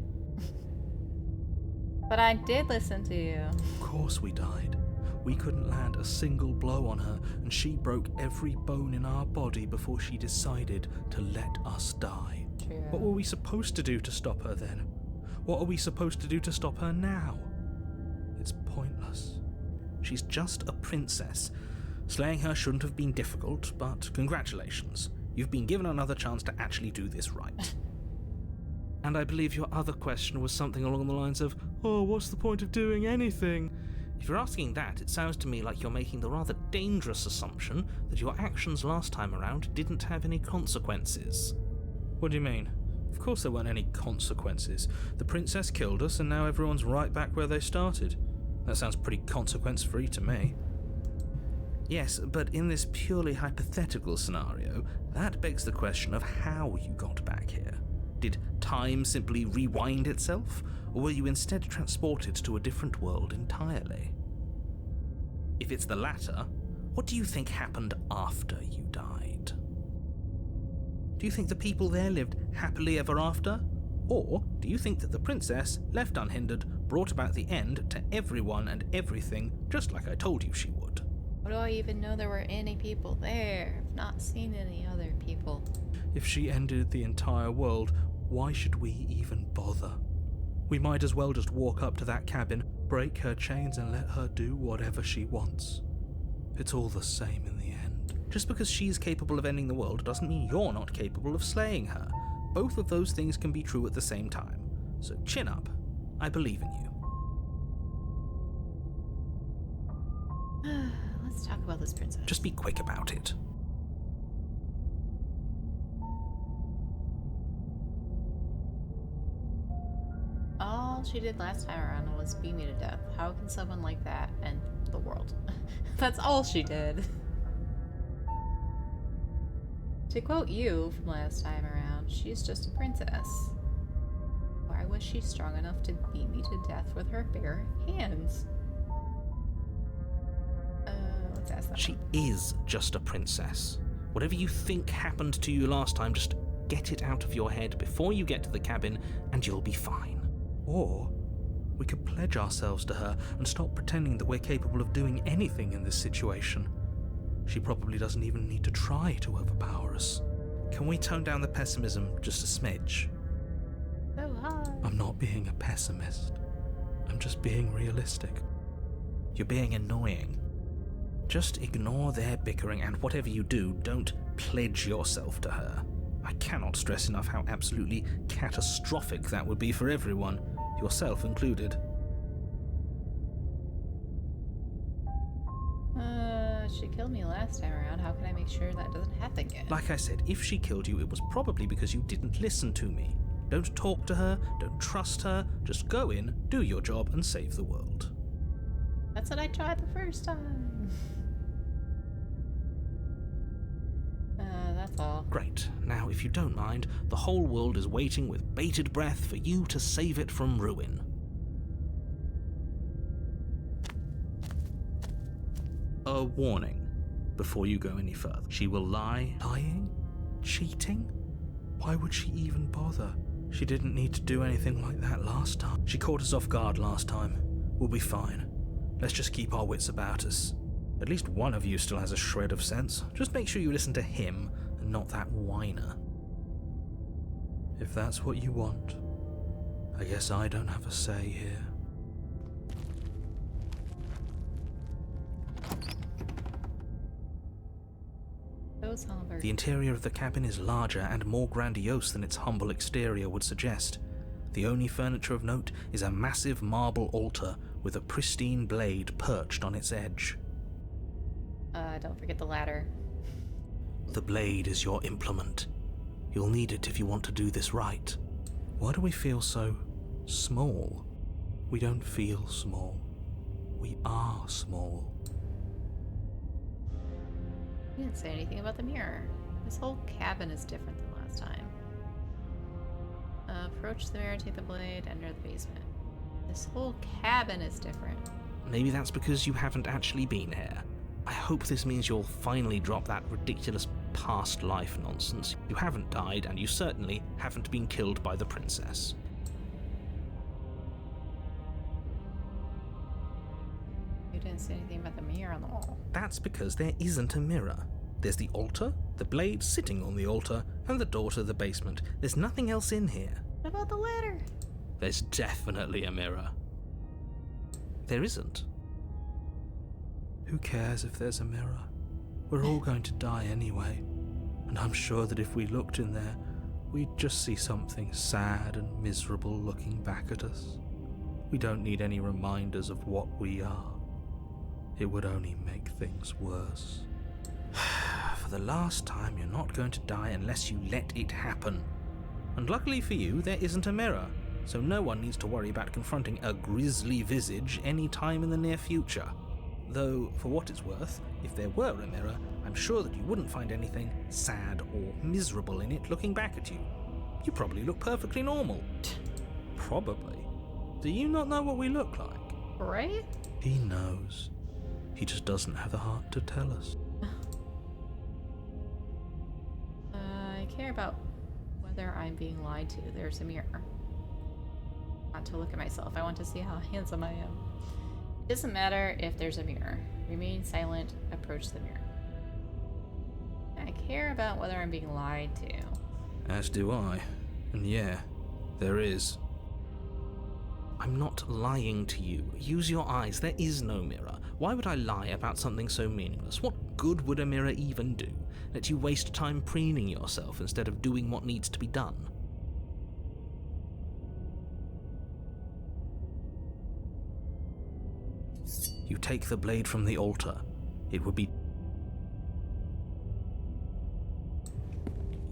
But I did listen to you. Of course we died. We couldn't land a single blow on her, and she broke every bone in our body before she decided to let us die. True. What were we supposed to do to stop her then? What are we supposed to do to stop her now? It's pointless. She's just a princess. Slaying her shouldn't have been difficult, but congratulations. You've been given another chance to actually do this right. And I believe your other question was something along the lines of, oh, what's the point of doing anything? If you're asking that, it sounds to me like you're making the rather dangerous assumption that your actions last time around didn't have any consequences. What do you mean? Of course there weren't any consequences. The princess killed us, and now everyone's right back where they started. That sounds pretty consequence-free to me. Yes, but in this purely hypothetical scenario, that begs the question of how you got back here. Did time simply rewind itself, or were you instead transported to a different world entirely? If it's the latter, what do you think happened after you died? Do you think the people there lived happily ever after? Or do you think that the princess, left unhindered, brought about the end to everyone and everything, just like I told you she would? How do I even know there were any people there? I've not seen any other people. If she ended the entire world, why should we even bother? We might as well just walk up to that cabin, break her chains and let her do whatever she wants. It's all the same in the end. Just because she's capable of ending the world doesn't mean you're not capable of slaying her. Both of those things can be true at the same time. So chin up. I believe in you. Let's talk about this princess. Just be quick about it. All she did last time around was beat me to death. How can someone like that end the world? That's all she did. To quote you from last time around, she's just a princess. Why was she strong enough to beat me to death with her bare hands? Let's ask that She one. is just a princess. Whatever you think happened to you last time, just get it out of your head before you get to the cabin and you'll be fine. Or we could pledge ourselves to her and stop pretending that we're capable of doing anything in this situation. She probably doesn't even need to try to overpower us. Can we tone down the pessimism just a smidge? So high. I'm not being a pessimist. I'm just being realistic. You're being annoying. Just ignore their bickering, and whatever you do, don't pledge yourself to her. I cannot stress enough how absolutely catastrophic that would be for everyone, yourself included. She killed me last time around. How can I make sure that doesn't happen again? Like I said, if she killed you, it was probably because you didn't listen to me. Don't talk to her, don't trust her, just go in, do your job, and save the world. That's what I tried the first time. That's all. Great. Now, if you don't mind, the whole world is waiting with bated breath for you to save it from ruin. A warning before you go any further. She will lie. Lying? Cheating? Why would she even bother? She didn't need to do anything like that last time. She caught us off guard last time. We'll be fine. Let's just keep our wits about us. At least one of you still has a shred of sense. Just make sure you listen to him and not that whiner. If that's what you want, I guess I don't have a say here. Those Hummingbirds. The interior of the cabin is larger and more grandiose than its humble exterior would suggest. The only furniture of note is a massive marble altar with a pristine blade perched on its edge. Don't forget the ladder. The blade is your implement. You'll need it if you want to do this right. Why do we feel so small? We don't feel small. We are small. You didn't say anything about the mirror. This whole cabin is different than last time. Approach the mirror, take the blade, enter the basement. This whole cabin is different. Maybe that's because you haven't actually been here. I hope this means you'll finally drop that ridiculous past life nonsense. You haven't died, and you certainly haven't been killed by the princess. You didn't say anything about the mirror on the wall. That's because there isn't a mirror. There's the altar, the blade sitting on the altar, and the door to the basement. There's nothing else in here. What about the ladder? There's definitely a mirror. There isn't. Who cares if there's a mirror? We're all going to die anyway. And I'm sure that if we looked in there, we'd just see something sad and miserable looking back at us. We don't need any reminders of what we are. It would only make things worse. For the last time, you're not going to die unless you let it happen. And luckily for you, there isn't a mirror, so no one needs to worry about confronting a grisly visage any time in the near future. Though, for what it's worth, if there were a mirror, I'm sure that you wouldn't find anything sad or miserable in it looking back at you. You probably look perfectly normal. Probably. Do you not know what we look like? Right? He knows. He just doesn't have the heart to tell us. I care about whether I'm being lied to. There's a mirror. I want to look at myself. I want to see how handsome I am. It doesn't matter if there's a mirror. Remain silent. Approach the mirror. I care about whether I'm being lied to. As do I. And yeah, there is. I'm not lying to you. Use your eyes. There is no mirror. Why would I lie about something so meaningless? What good would a mirror even do? Let you waste time preening yourself instead of doing what needs to be done. You take the blade from the altar. It would be...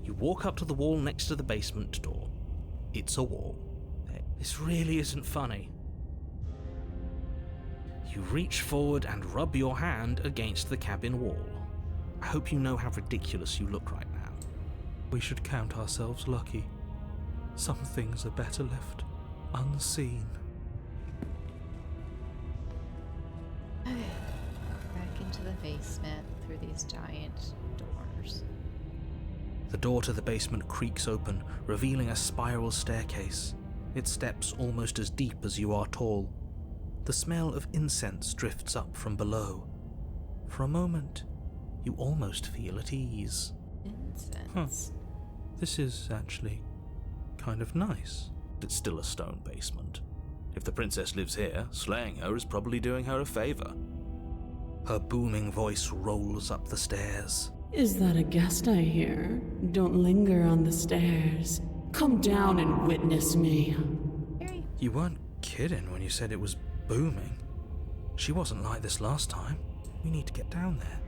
You walk up to the wall next to the basement door. It's a wall. This really isn't funny. You reach forward and rub your hand against the cabin wall. I hope you know how ridiculous you look right now. We should count ourselves lucky. Some things are better left unseen. Back into the basement through these giant doors. The door to the basement creaks open, revealing a spiral staircase. Its steps almost as deep as you are tall. The smell of incense drifts up from below. For a moment, you almost feel at ease. Incense. This is actually kind of nice. It's still a stone basement. If the princess lives here, slaying her is probably doing her a favor. Her booming voice rolls up the stairs. Is that a guest I hear? Don't linger on the stairs. Come down and witness me. Very You weren't kidding when you said it was booming. She wasn't like this last time. We need to get down there.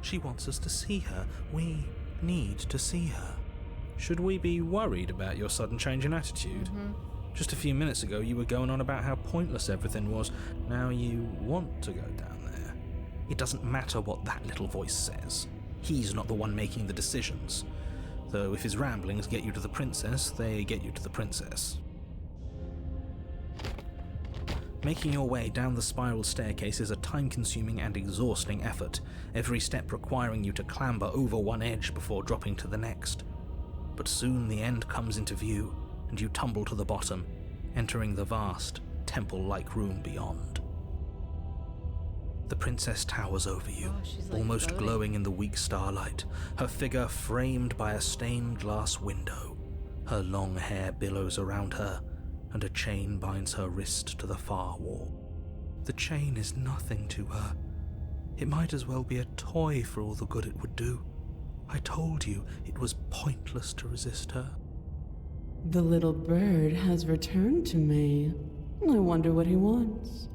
She wants us to see her. We need to see her. Should we be worried about your sudden change in attitude? Just a few minutes ago you were going on about how pointless everything was. Now you want to go down there. It doesn't matter what that little voice says. He's not the one making the decisions. Though if his ramblings get you to the princess, they get you to the princess. Making your way down the spiral staircase is a time-consuming and exhausting effort, every step requiring you to clamber over one edge before dropping to the next. But soon the end comes into view, and you tumble to the bottom, entering the vast, temple-like room beyond. The princess towers over you, Oh, she's, like, almost floating. glowing in the weak starlight, her figure framed by a stained glass window. Her long hair billows around her, and a chain binds her wrist to the far wall. The chain is nothing to her. It might as well be a toy for all the good it would do. I told you it was pointless to resist her. The little bird has returned to me. I wonder what he wants.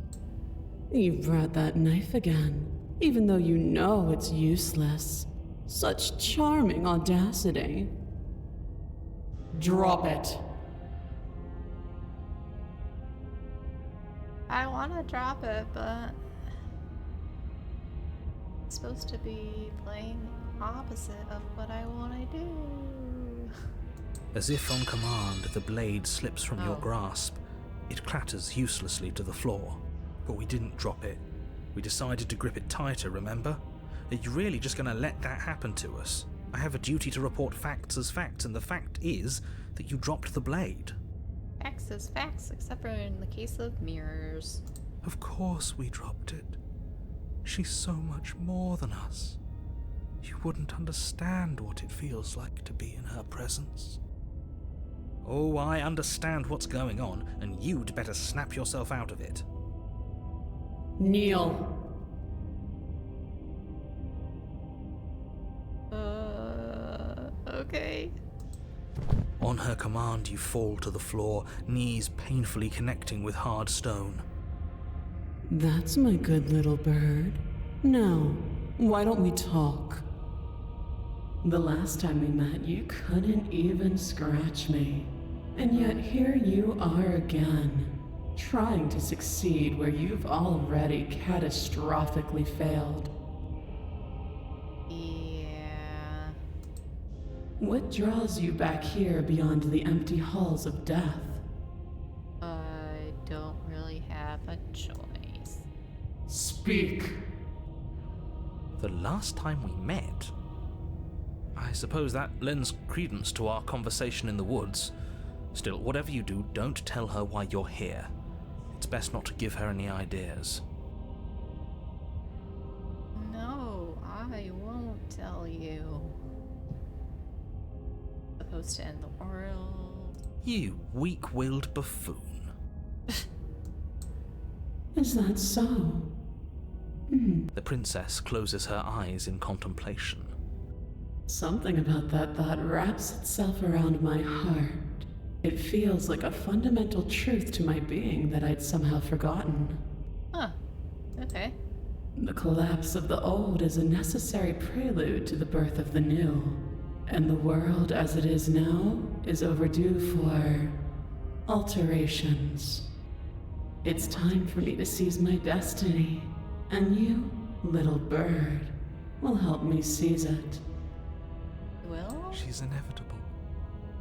You brought that knife again, even though you know it's useless. Such charming audacity. Drop it. I want to drop it, but it's supposed to be playing the opposite of what I want to do. As if on command, the blade slips from your Oh. grasp. It clatters uselessly to the floor. But we didn't drop it. We decided to grip it tighter, remember? Are you really just going to let that happen to us? I have a duty to report facts as facts, and the fact is that you dropped the blade. Facts is facts, except for in the case of mirrors. Of course we dropped it. She's so much more than us. You wouldn't understand what it feels like to be in her presence. Oh, I understand what's going on, and you'd better snap yourself out of it. Kneel. Okay. On her command, you fall to the floor, knees painfully connecting with hard stone. That's my good little bird. Now, why don't we talk? The last time we met, you couldn't even scratch me. And yet here you are again, trying to succeed where you've already catastrophically failed. Yeah. What draws you back here beyond the empty halls of death? I don't really have a choice. Speak. The last time we met? I suppose that lends credence to our conversation in the woods. Still, whatever you do, don't tell her why you're here. It's best not to give her any ideas. No, I won't tell you. Supposed to end the world. You weak-willed buffoon. Is that so? The princess closes her eyes in contemplation. Something about that thought wraps itself around my heart. It feels like a fundamental truth to my being that I'd somehow forgotten. Huh. Okay. The collapse of the old is a necessary prelude to the birth of the new. And the world as it is now is overdue for alterations. It's time for me to seize my destiny. And you, little bird, will help me seize it. Will? She's inevitable.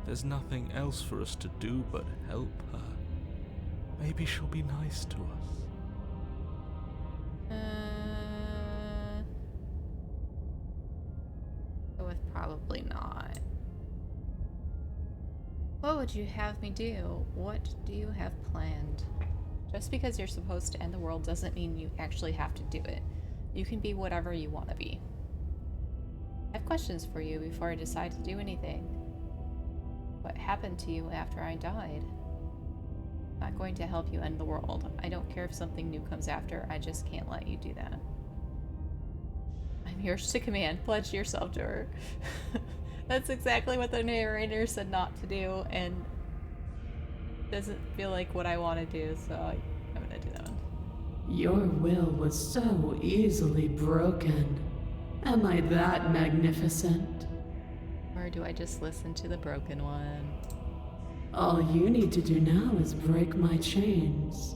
There's nothing else for us to do but help her. Maybe she'll be nice to us. Go with probably not. What would you have me do? What do you have planned? Just because you're supposed to end the world doesn't mean you actually have to do it. You can be whatever you want to be. I have questions for you before I decide to do anything. What happened to you after I died? I'm not going to help you end the world. I don't care if something new comes after, I just can't let you do that. I'm yours to command. Pledge yourself to her. That's exactly what the narrator said not to do, and doesn't feel like what I want to do, so I'm gonna do that one. Your will was so easily broken. Am I that magnificent? Or do I just listen to the broken one? All you need to do now is break my chains.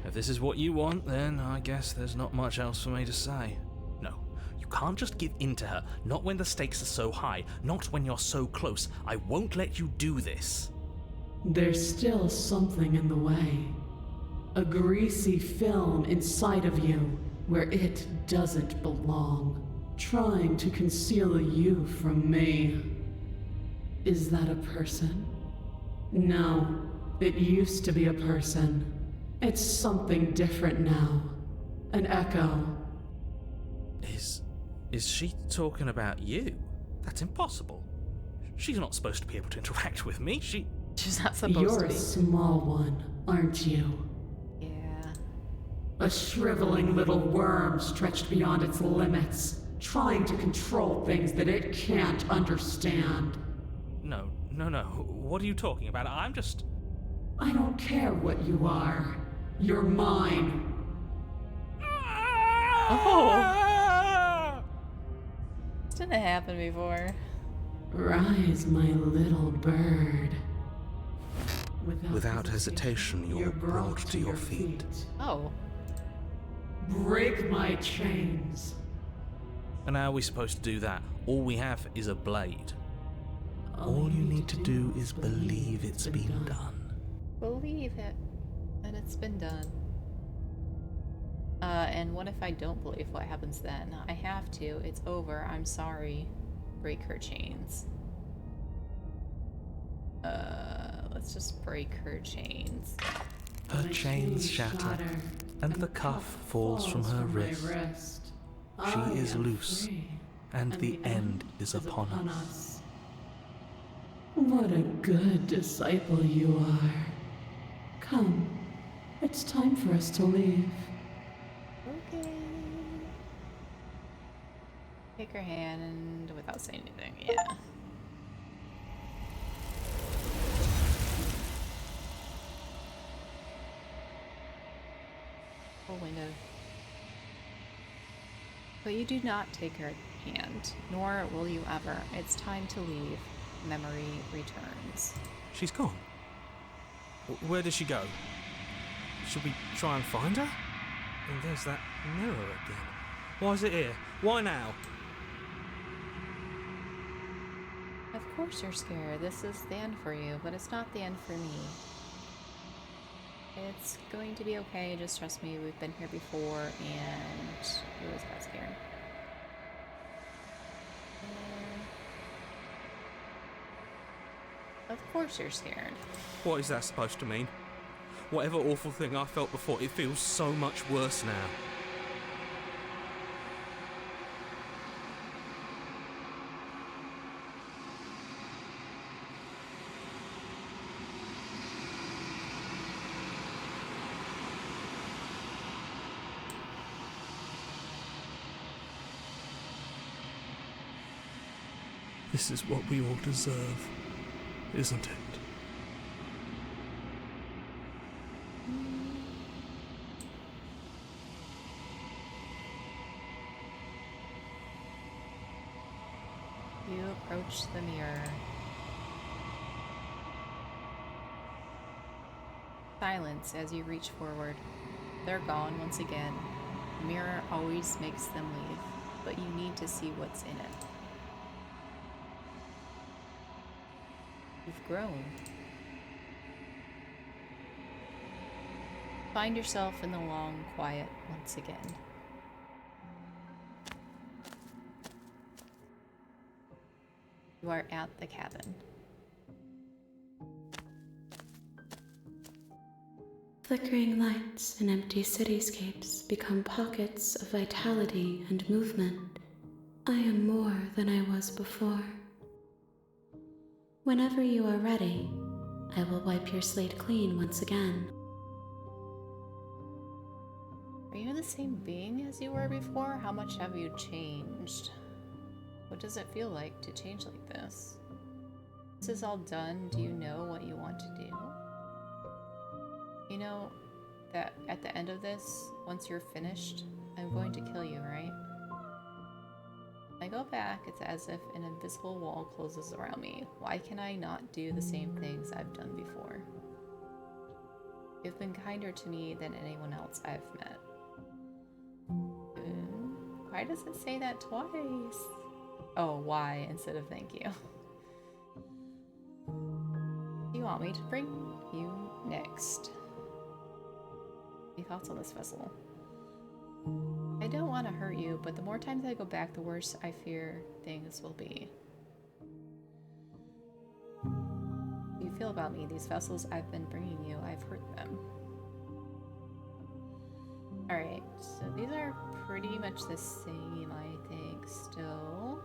If this is what you want, then I guess there's not much else for me to say. No, you can't just give in to her, not when the stakes are so high, not when you're so close. I won't let you do this. There's still something in the way. A greasy film inside of you where it doesn't belong, trying to conceal you from me. Is that a person? No, it used to be a person. It's something different now. An echo. Is she talking about you? That's impossible. She's not supposed to be able to interact with me. She's not supposed You're to a be. small one, aren't you? Yeah. A shriveling little worm stretched beyond its limits, trying to control things that it can't understand. No. What are you talking about? I'm just... I don't care what you are. You're mine. Oh! This didn't happen before. Rise, my little bird. Without hesitation, you're brought to your feet. Oh. Break my chains. And how are we supposed to do that? All we have is a blade. All you need to do is believe it's been done. Believe it. And it's been done. And what if I don't believe? What happens then? I have to. It's over. I'm sorry. Break her chains. Let's just break her chains. Her chains shatter, and the cuff falls from her wrist. She is loose, and the end is upon us. What a good disciple you are. Come, it's time for us to leave. Okay. Take her hand and without saying anything, yeah. Full window. But you do not take her hand, nor will you ever. It's time to leave. Memory returns. She's gone. Where did she go? Should we try and find her? And there's that mirror again. Why is it here? Why now? Of course you're scared. This is the end for you, but it's not the end for me. It's going to be okay, just trust me, we've been here before, and it was that scared. Of course you're scared. What is that supposed to mean? Whatever awful thing I felt before, it feels so much worse now. This is what we all deserve, isn't it? You approach the mirror. Silence as you reach forward. They're gone once again. The mirror always makes them leave, but you need to see what's in it. You've grown. Find yourself in the long quiet once again. You are at the cabin. Flickering lights and empty cityscapes become pockets of vitality and movement. I am more than I was before. Whenever you are ready, I will wipe your slate clean once again. Are you the same being as you were before? How much have you changed? What does it feel like to change like this? This is all done. Do you know what you want to do? You know that at the end of this, once you're finished, I'm going to kill you, right? When I go back, it's as if an invisible wall closes around me. Why can I not do the same things I've done before? You've been kinder to me than anyone else I've met. Why does it say that twice? Oh, why instead of thank you? Do you want me to bring you next? Any thoughts on this vessel? I don't want to hurt you, but the more times I go back, the worse I fear things will be. How do you feel about me? These vessels I've been bringing you, I've hurt them. Alright, so these are pretty much the same, I think, still.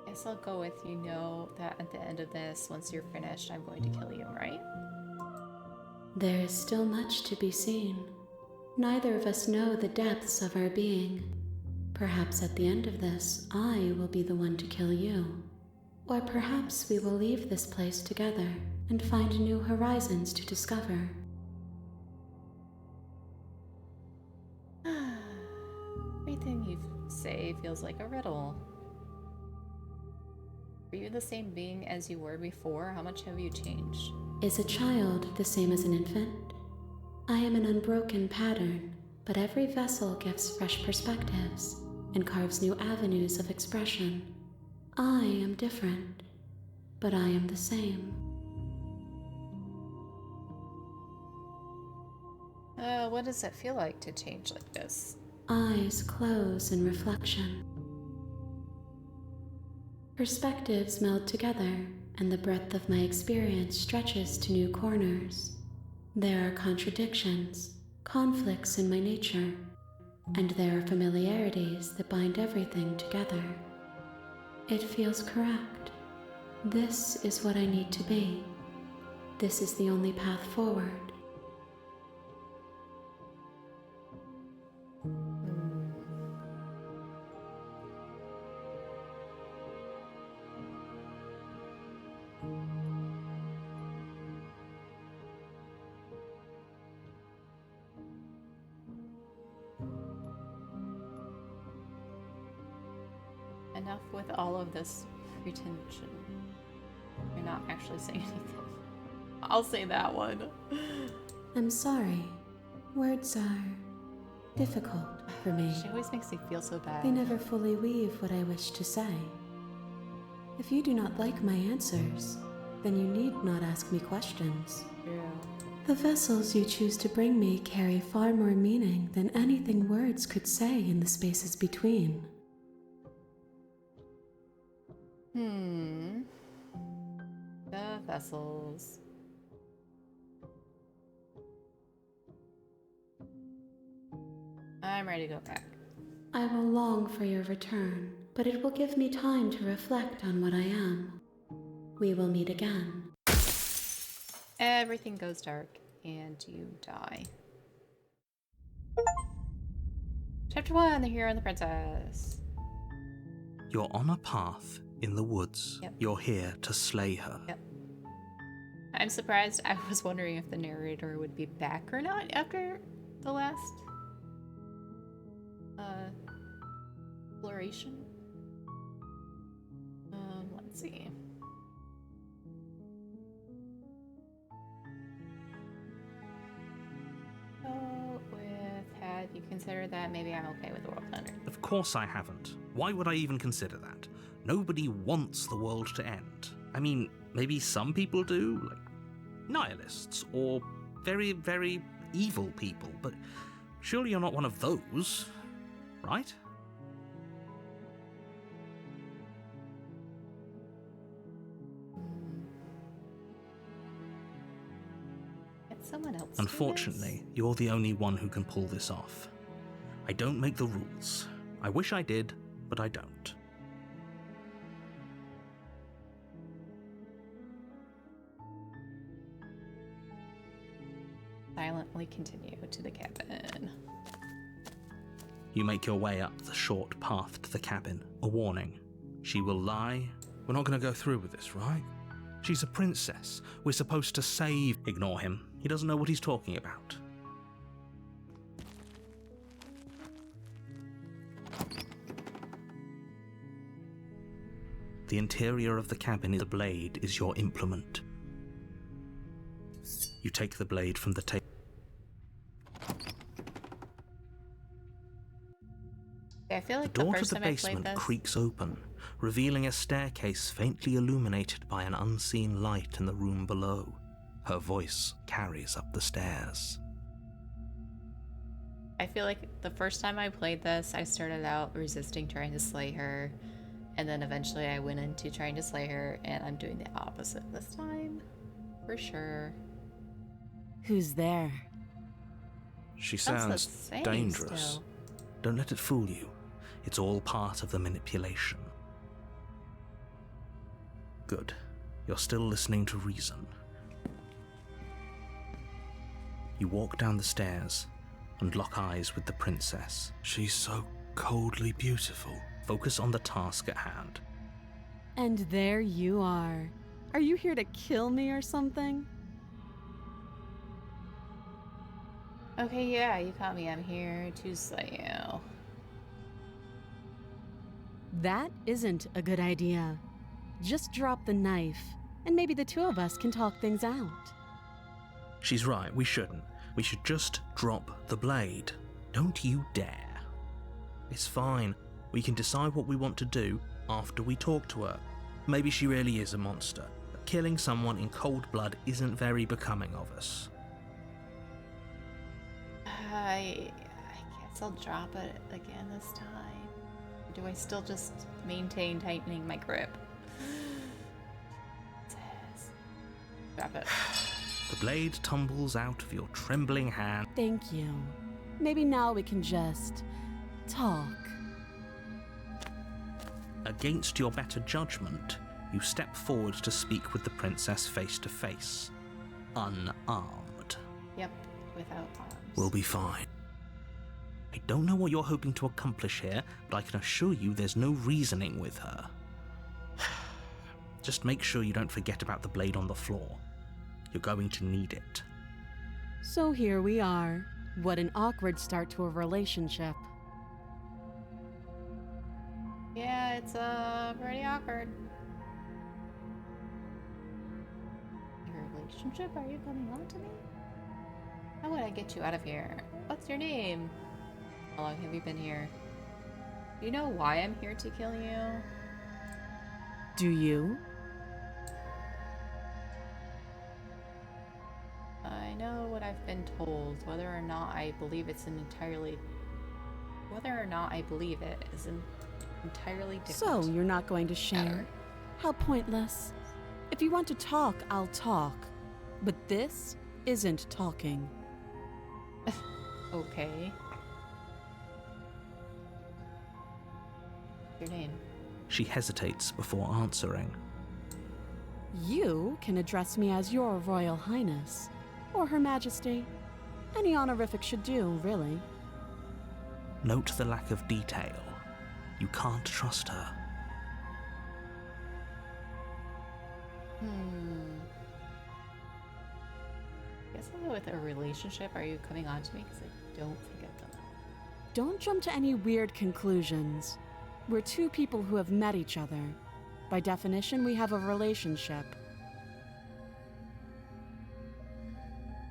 Guess I'll go with, you know that at the end of this, once you're finished, I'm going to kill you, right? There is still much to be seen. Neither of us know the depths of our being. Perhaps at the end of this, I will be the one to kill you. Or perhaps we will leave this place together and find new horizons to discover. Everything you say feels like a riddle. Are you the same being as you were before? How much have you changed? Is a child the same as an infant? I am an unbroken pattern, but every vessel gives fresh perspectives and carves new avenues of expression. I am different, but I am the same. What does it feel like to change like this? Eyes close in reflection. Perspectives meld together, and the breadth of my experience stretches to new corners. There are contradictions, conflicts in my nature, and there are familiarities that bind everything together. It feels correct. This is what I need to be. This is the only path forward. Enough with all of this pretension. You're not actually saying anything. I'll say that one. I'm sorry. Words are difficult. for me. She always makes me feel so bad. They never fully weave what I wish to say. If you do not like my answers, then you need not ask me questions. True. The vessels you choose to bring me carry far more meaning than anything words could say in the spaces between. The vessels. I'm ready to go back. I will long for your return, but it will give me time to reflect on what I am. We will meet again. Everything goes dark and you die. Chapter 1, The Hero and the Princess. You're on a path in the woods. Yep. You're here to slay her. Yep. I'm surprised. I was wondering if the narrator would be back or not after the last exploration. Let's see. So with had you considered that, maybe I'm okay with the world ending. Of course I haven't. Why would I even consider that? Nobody wants the world to end. I mean, maybe some people do, like nihilists or very, very evil people, but surely you're not one of those, right? Get someone else. Unfortunately, you're the only one who can pull this off. I don't make the rules. I wish I did, but I don't. Silently continue to the cabin. You make your way up the short path to the cabin. A warning. She will lie. We're not going to go through with this, right? She's a princess. We're supposed to save. Ignore him. He doesn't know what he's talking about. The interior of the cabin is a blade is your implement. You take the blade from the table. I feel like The the door to first the time I played basement this, creaks open, revealing a staircase faintly illuminated by an unseen light in the room below. Her voice carries up the stairs. I feel like the first time I played this, I started out resisting trying to slay her, and then eventually I went into trying to slay her, and I'm doing the opposite this time, for sure. Who's there? She That's the sounds same dangerous. still. Don't let it fool you. It's all part of the manipulation. Good. You're still listening to reason. You walk down the stairs and lock eyes with the princess. She's so coldly beautiful. Focus on the task at hand. And there you are. Are you here to kill me or something? Okay, yeah, you caught me. I'm here to slay you. That isn't a good idea. Just drop the knife, and maybe the two of us can talk things out. She's right, we shouldn't. We should just drop the blade. Don't you dare. It's fine. We can decide what we want to do after we talk to her. Maybe she really is a monster, but killing someone in cold blood isn't very becoming of us. I guess I'll drop it again this time. Or do I still just maintain tightening my grip? Drop it. The blade tumbles out of your trembling hand. Thank you. Maybe now we can just talk. Against your better judgment, you step forward to speak with the princess face to face. Unarmed. Yep, without arms. We'll be fine. I don't know what you're hoping to accomplish here, but I can assure you there's no reasoning with her. Just make sure you don't forget about the blade on the floor. You're going to need it. So here we are. What an awkward start to a relationship. Yeah, it's pretty awkward. Your relationship? Are you coming on to me? How would I get you out of here? What's your name? How long have you been here? Do you know why I'm here to kill you? Do you? I know what I've been told. Whether or not I believe it is an entirely different. So, you're not going to share? matter. How pointless. If you want to talk, I'll talk. But this isn't talking. Okay. Your name? She hesitates before answering. You can address me as Your Royal Highness, or Her Majesty. Any honorific should do, really. Note the lack of detail. You can't trust her. Guess I'll go with a relationship. Are you coming on to me? Because I don't think I've done that. Don't jump to any weird conclusions. We're two people who have met each other. By definition, we have a relationship.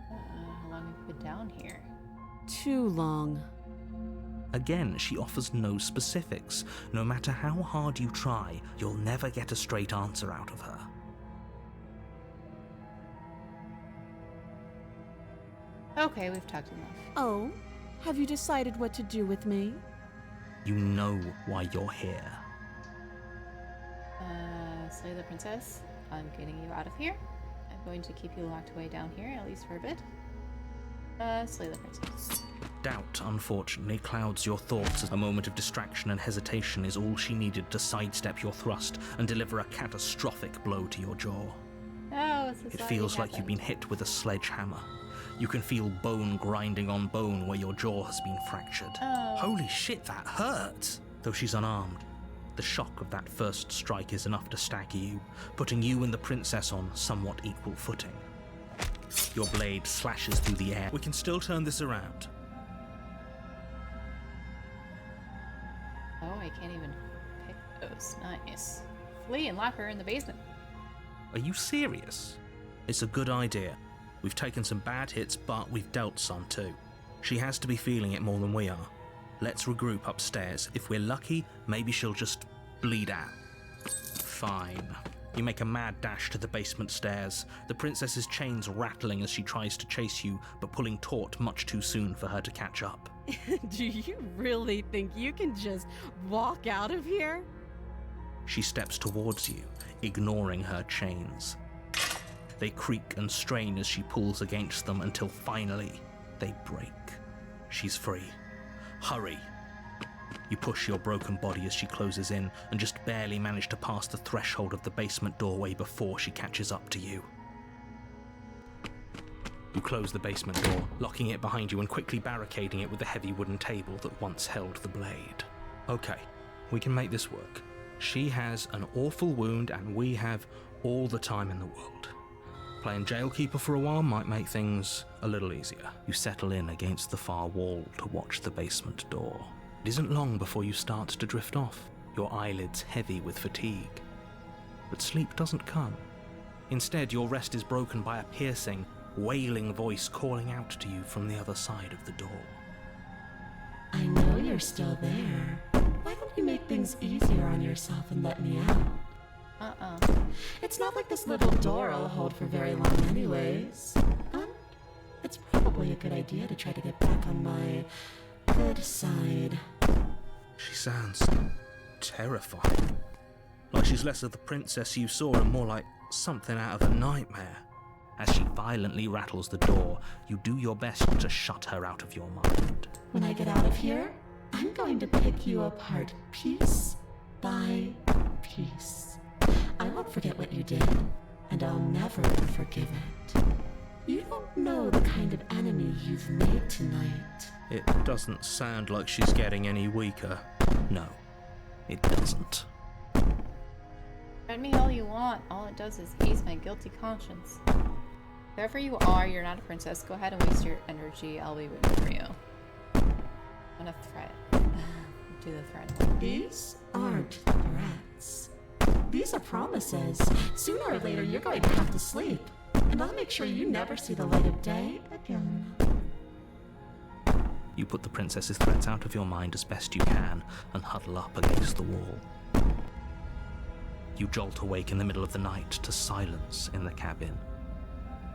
How long have you been down here? Too long. Again, she offers no specifics. No matter how hard you try, you'll never get a straight answer out of her. Okay, we've talked enough. Oh, have you decided what to do with me? You know why you're here. Slay the princess. I'm getting you out of here. I'm going to keep you locked away down here, at least for a bit. Slay the princess. Doubt, unfortunately, clouds your thoughts as a moment of distraction and hesitation is all she needed to sidestep your thrust and deliver a catastrophic blow to your jaw. Oh, It feels like you've been hit with a sledgehammer. You can feel bone grinding on bone where your jaw has been fractured. Oh. Holy shit, that hurt! Though she's unarmed, the shock of that first strike is enough to stagger you, putting you and the princess on somewhat equal footing. Your blade slashes through the air. We can still turn this around. Oh, I can't even pick those. Nice. Flee and lock her in the basement. Are you serious? It's a good idea. We've taken some bad hits, but we've dealt some too. She has to be feeling it more than we are. Let's regroup upstairs. If we're lucky, maybe she'll just bleed out. Fine. You make a mad dash to the basement stairs, the princess's chains rattling as she tries to chase you, but pulling taut much too soon for her to catch up. Do you really think you can just walk out of here? She steps towards you, ignoring her chains. They creak and strain as she pulls against them until finally they break. She's free. Hurry! You push your broken body as she closes in and just barely manage to pass the threshold of the basement doorway before she catches up to you. You close the basement door, locking it behind you and quickly barricading it with the heavy wooden table that once held the blade. Okay, we can make this work. She has an awful wound and we have all the time in the world. Playing jailkeeper for a while might make things a little easier. You settle in against the far wall to watch the basement door. It isn't long before you start to drift off, your eyelids heavy with fatigue. But sleep doesn't come. Instead, your rest is broken by a piercing, wailing voice calling out to you from the other side of the door. I know you're still there. Why don't you make things easier on yourself and let me out? It's not like this little door will hold for very long anyways. It's probably a good idea to try to get back on my good side. She sounds terrifying. Like she's less of the princess you saw and more like something out of a nightmare. As she violently rattles the door, you do your best to shut her out of your mind. When I get out of here, I'm going to pick you apart piece by piece. I won't forget what you did, and I'll never forgive it. You don't know the kind of enemy you've made tonight. It doesn't sound like she's getting any weaker. No, it doesn't. Threaten me all you want. All it does is ease my guilty conscience. Whoever you are, you're not a princess. Go ahead and waste your energy. I'll be waiting for you. I'm gonna threat. Do the threat. These aren't threats. These are promises. Sooner or later, you're going to have to sleep. And I'll make sure you never see the light of day again. You put the princess's threats out of your mind as best you can and huddle up against the wall. You jolt awake in the middle of the night to silence in the cabin.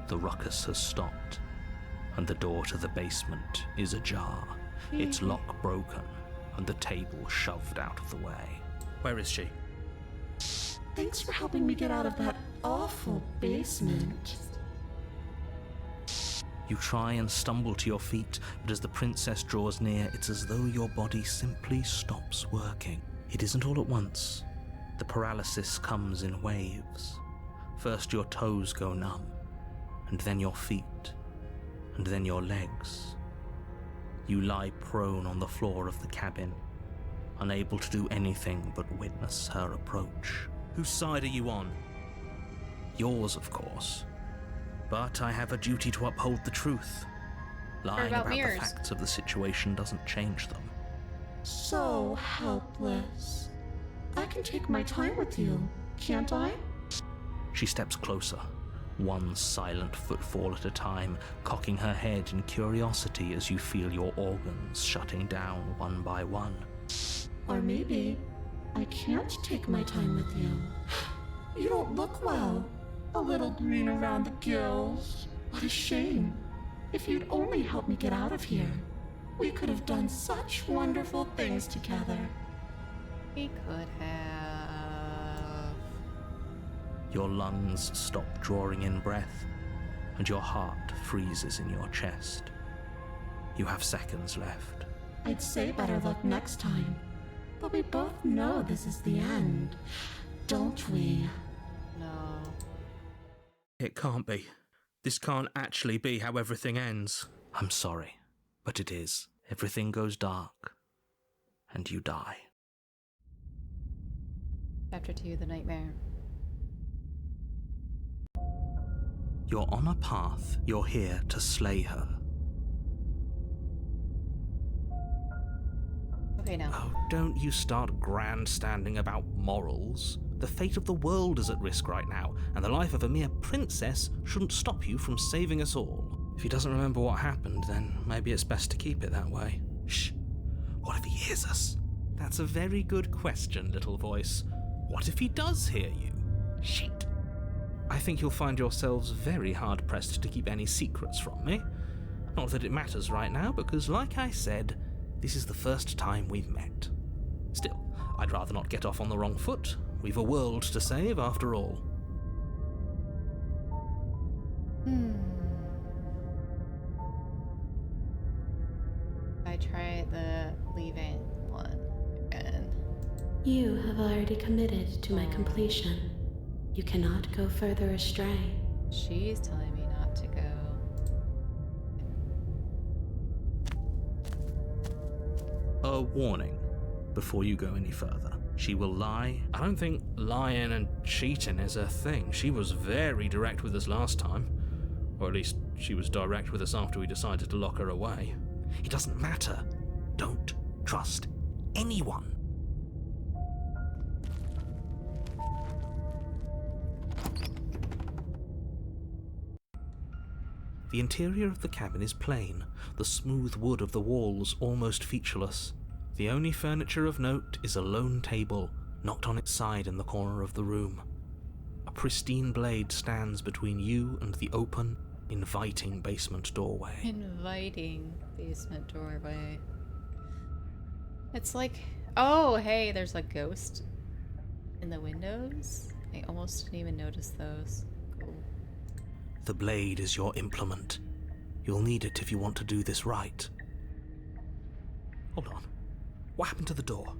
The ruckus has stopped, and the door to the basement is ajar, its lock broken, and the table shoved out of the way. Where is she? Thanks for helping me get out of that awful basement. You try and stumble to your feet, but as the princess draws near, it's as though your body simply stops working. It isn't all at once. The paralysis comes in waves. First your toes go numb, and then your feet, and then your legs. You lie prone on the floor of the cabin, unable to do anything but witness her approach. Whose side are you on? Yours, of course. But I have a duty to uphold the truth. Lying about the facts of the situation doesn't change them. So helpless. I can take my time with you, can't I? She steps closer, one silent footfall at a time, cocking her head in curiosity as you feel your organs shutting down one by one. Or maybe I can't take my time with you. You don't look well. A little green around the gills. What a shame. If you'd only helped me get out of here, we could have done such wonderful things together. We could have. Your lungs stop drawing in breath, and your heart freezes in your chest. You have seconds left. I'd say better luck next time, but we both know this is the end, don't we? No. It can't be. This can't actually be how everything ends. I'm sorry, but it is. Everything goes dark, and you die. Chapter 2, The Nightmare. You're on a path. You're here to slay her. Okay, now. Oh, don't you start grandstanding about morals. The fate of the world is at risk right now, and the life of a mere princess shouldn't stop you from saving us all. If he doesn't remember what happened, then maybe it's best to keep it that way. Shh. What if he hears us? That's a very good question, little voice. What if he does hear you? Shit. I think you'll find yourselves very hard-pressed to keep any secrets from me. Not that it matters right now, because like I said, this is the first time we've met. Still, I'd rather not get off on the wrong foot. We've a world to save, after all. I try the leave-in one again. You have already committed to my completion. You cannot go further astray. She's telling me not to go. A warning before you go any further. She will lie. I don't think lying and cheating is a thing. She was very direct with us last time. Or at least she was direct with us after we decided to lock her away. It doesn't matter. Don't trust anyone. The interior of the cabin is plain, the smooth wood of the walls almost featureless. The only furniture of note is a lone table, knocked on its side in the corner of the room. A pristine blade stands between you and the open, inviting basement doorway. Inviting basement doorway. It's like, oh, hey, there's a ghost in the windows. I almost didn't even notice those. Cool. The blade is your implement. You'll need it if you want to do this right. Hold on. What happened to the door?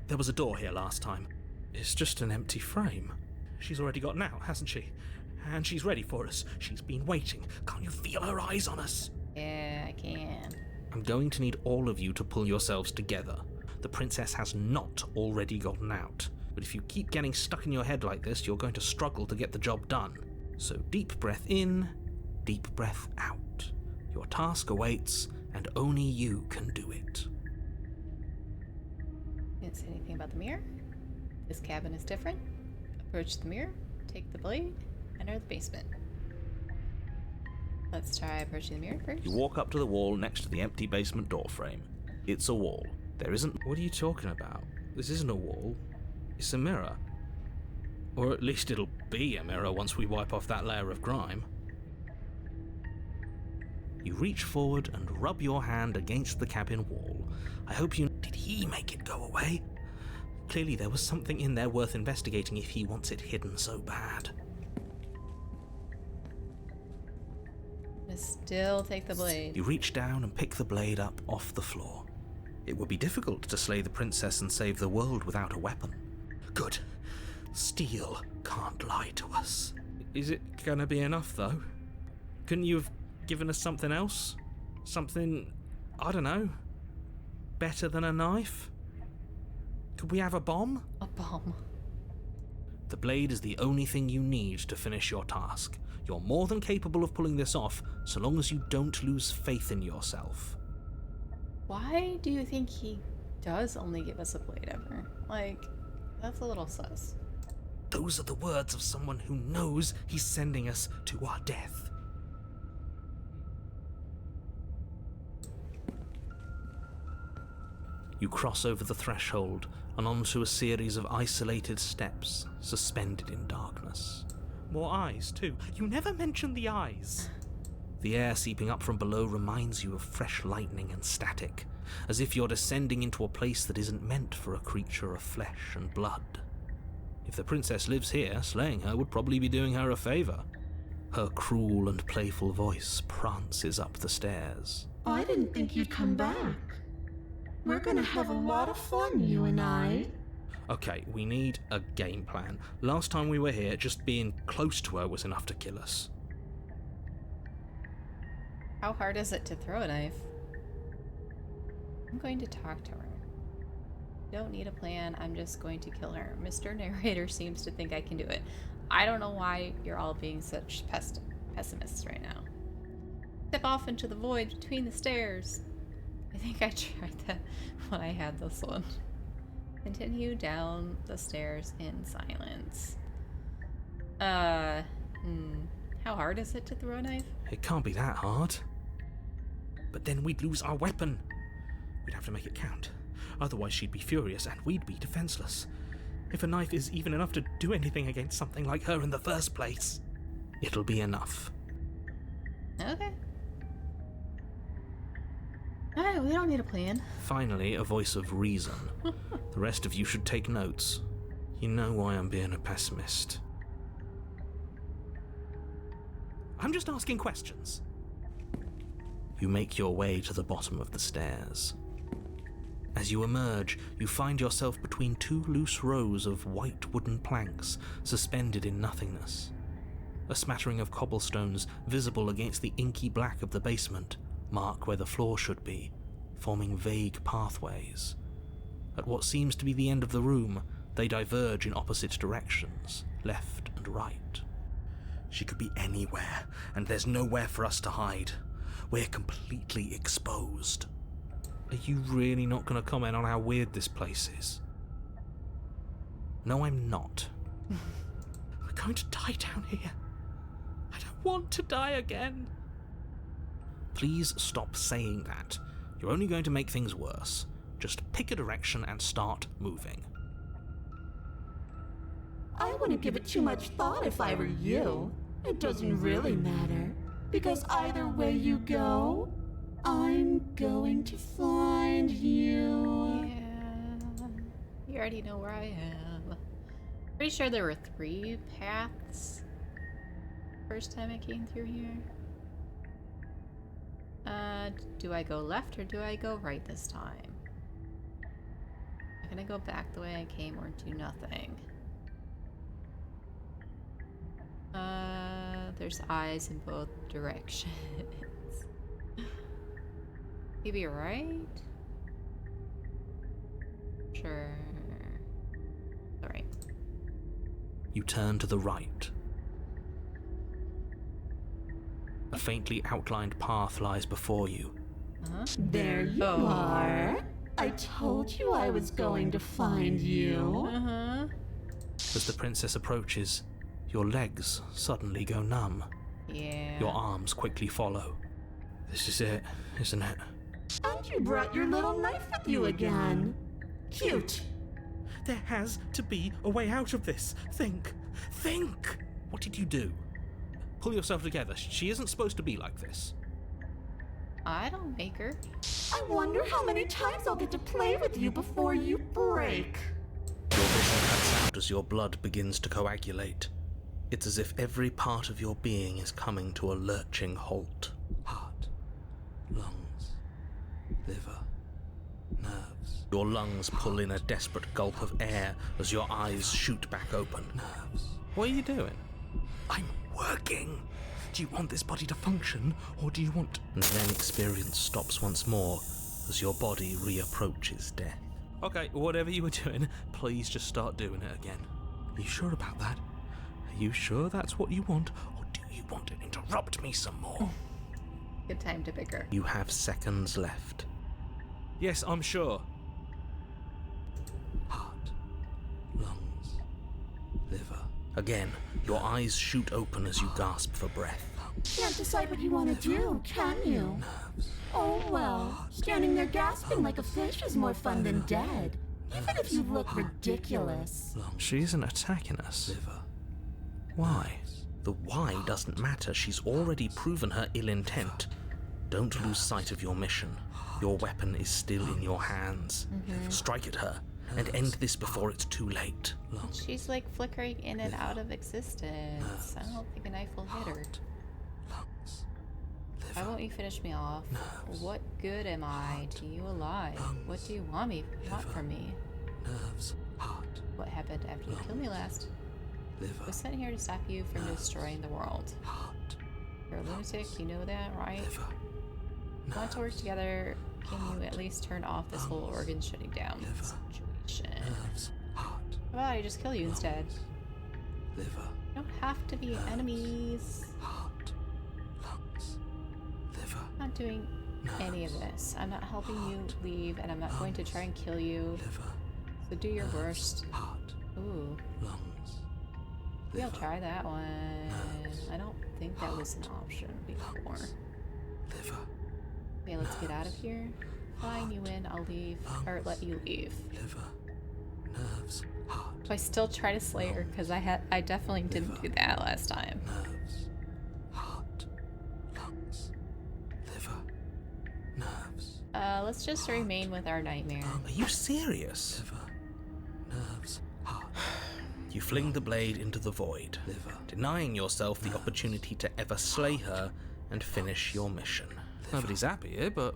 There was a door here last time. It's just an empty frame. She's already gotten out, hasn't she? And she's ready for us. She's been waiting. Can't you feel her eyes on us? Yeah, I can. I'm going to need all of you to pull yourselves together. The princess has not already gotten out. But if you keep getting stuck in your head like this, you're going to struggle to get the job done. So deep breath in, deep breath out. Your task awaits, and only you can do it. Didn't say anything about the mirror. This cabin is different. Approach the mirror, take the blade, enter the basement. Let's try approaching the mirror first. You walk up to the wall next to the empty basement door frame. It's a wall. There isn't... What are you talking about? This isn't a wall. It's a mirror. Or at least it'll be a mirror once we wipe off that layer of grime. You reach forward and rub your hand against the cabin wall. I hope you... Did he make it go away? Clearly there was something in there worth investigating if he wants it hidden so bad. Still take the blade. You reach down and pick the blade up off the floor. It would be difficult to slay the princess and save the world without a weapon. Good. Steel can't lie to us. Is it gonna be enough, though? Couldn't you have given us something else? Something, I don't know, better than a knife? Could we have a bomb? A bomb. The blade is the only thing you need to finish your task. You're more than capable of pulling this off, so long as you don't lose faith in yourself. Why do you think he does only give us a blade ever? Like, that's a little sus. Those are the words of someone who knows he's sending us to our death. You cross over the threshold and onto a series of isolated steps, suspended in darkness. More eyes, too. You never mention the eyes. The air seeping up from below reminds you of fresh lightning and static, as if you're descending into a place that isn't meant for a creature of flesh and blood. If the princess lives here, slaying her would probably be doing her a favor. Her cruel and playful voice prances up the stairs. I didn't think you'd come back. We're gonna have a lot of fun, you and I. Okay, we need a game plan. Last time we were here, just being close to her was enough to kill us. How hard is it to throw a knife? I'm going to talk to her. Don't need a plan, I'm just going to kill her. Mr. Narrator seems to think I can do it. I don't know why you're all being such pessimists right now. Step off into the void between the stairs. I think I tried that when I had this one. Continue down the stairs in silence. How hard is it to throw a knife? It can't be that hard. But then we'd lose our weapon. We'd have to make it count. Otherwise she'd be furious and we'd be defenseless. If a knife is even enough to do anything against something like her in the first place, it'll be enough. Okay. Alright, we don't need a plan. Finally, a voice of reason. The rest of you should take notes. You know why I'm being a pessimist. I'm just asking questions. You make your way to the bottom of the stairs. As you emerge, you find yourself between two loose rows of white wooden planks suspended in nothingness. A smattering of cobblestones visible against the inky black of the basement mark where the floor should be, forming vague pathways. At what seems to be the end of the room, they diverge in opposite directions, left and right. She could be anywhere, and there's nowhere for us to hide. We're completely exposed. Are you really not going to comment on how weird this place is? No, I'm not. We're going to die down here. I don't want to die again. Please stop saying that. You're only going to make things worse. Just pick a direction and start moving. I wouldn't give it too much thought if I were you. It doesn't really matter, because either way you go, I'm going to find you. Yeah. You already know where I am. Pretty sure there were 3 paths first time I came through here. Do I go left or do I go right this time? I'm gonna go back the way I came or do nothing. There's eyes in both directions. Maybe right? Sure. Alright. You turn to the right. A faintly outlined path lies before you. Uh-huh. There you are. I told you I was going to find you. Uh-huh. As the princess approaches, your legs suddenly go numb. Yeah. Your arms quickly follow. This is it, isn't it? And you brought your little knife with you again. Cute. There has to be a way out of this. Think! What did you do? Pull yourself together. She isn't supposed to be like this. I don't make her. I wonder how many times I'll get to play with you before you break. Your vision cuts out as your blood begins to coagulate. It's as if every part of your being is coming to a lurching halt. Heart, lungs, liver, nerves. Your lungs pull in a desperate gulp of air as your eyes shoot back open. Nerves. What are you doing? I'm working. Do you want this body to function, or do you want... And then experience stops once more as your body reapproaches death. Okay, whatever you were doing, please just start doing it again. Are you sure about that? Are you sure that's what you want, or do you want to interrupt me some more? Good time to pick her. You have seconds left. Yes, I'm sure. Heart, lungs, liver. Again, your eyes shoot open as you gasp for breath. Can't decide what you want to do, can you? Oh well, standing there gasping like a fish is more fun than dead. Even if you look ridiculous. She isn't attacking us. Why? The why doesn't matter. She's already proven her ill intent. Don't lose sight of your mission. Your weapon is still in your hands. Strike at her and end this before it's too late. She's like flickering in and out of existence. I don't think a knife will hit her. Why won't you finish me off? What good am I to you alive? What do you want from me? Nerves, heart, What happened after you killed me last? I liver, was sent here to stop you from destroying the world. heart, You're a lunatic, you know that, right? liver, We want to work together. Can you at least turn off this whole organ shutting down situation? nerves, heart, How about I just kill you instead? liver, You don't have to be enemies. heart, lungs, liver. I'm not doing any of this. I'm not helping you leave, and I'm not going to try and kill you. So do your worst. Heart, Ooh, lungs, maybe I'll try that one. I don't think that was an option before. liver, Okay, let's get out of here. Fine, you win. I'll leave, or let you leave. liver, nerves, heart, Do I still try to slay her? Because I definitely didn't do that last time. nerves, heart, lungs, liver, nerves. Let's just remain with our nightmare. Are you serious? Liver, nerves, heart. You fling the blade into the void, denying yourself the opportunity to ever slay her and finish your mission. Nobody's happy here, but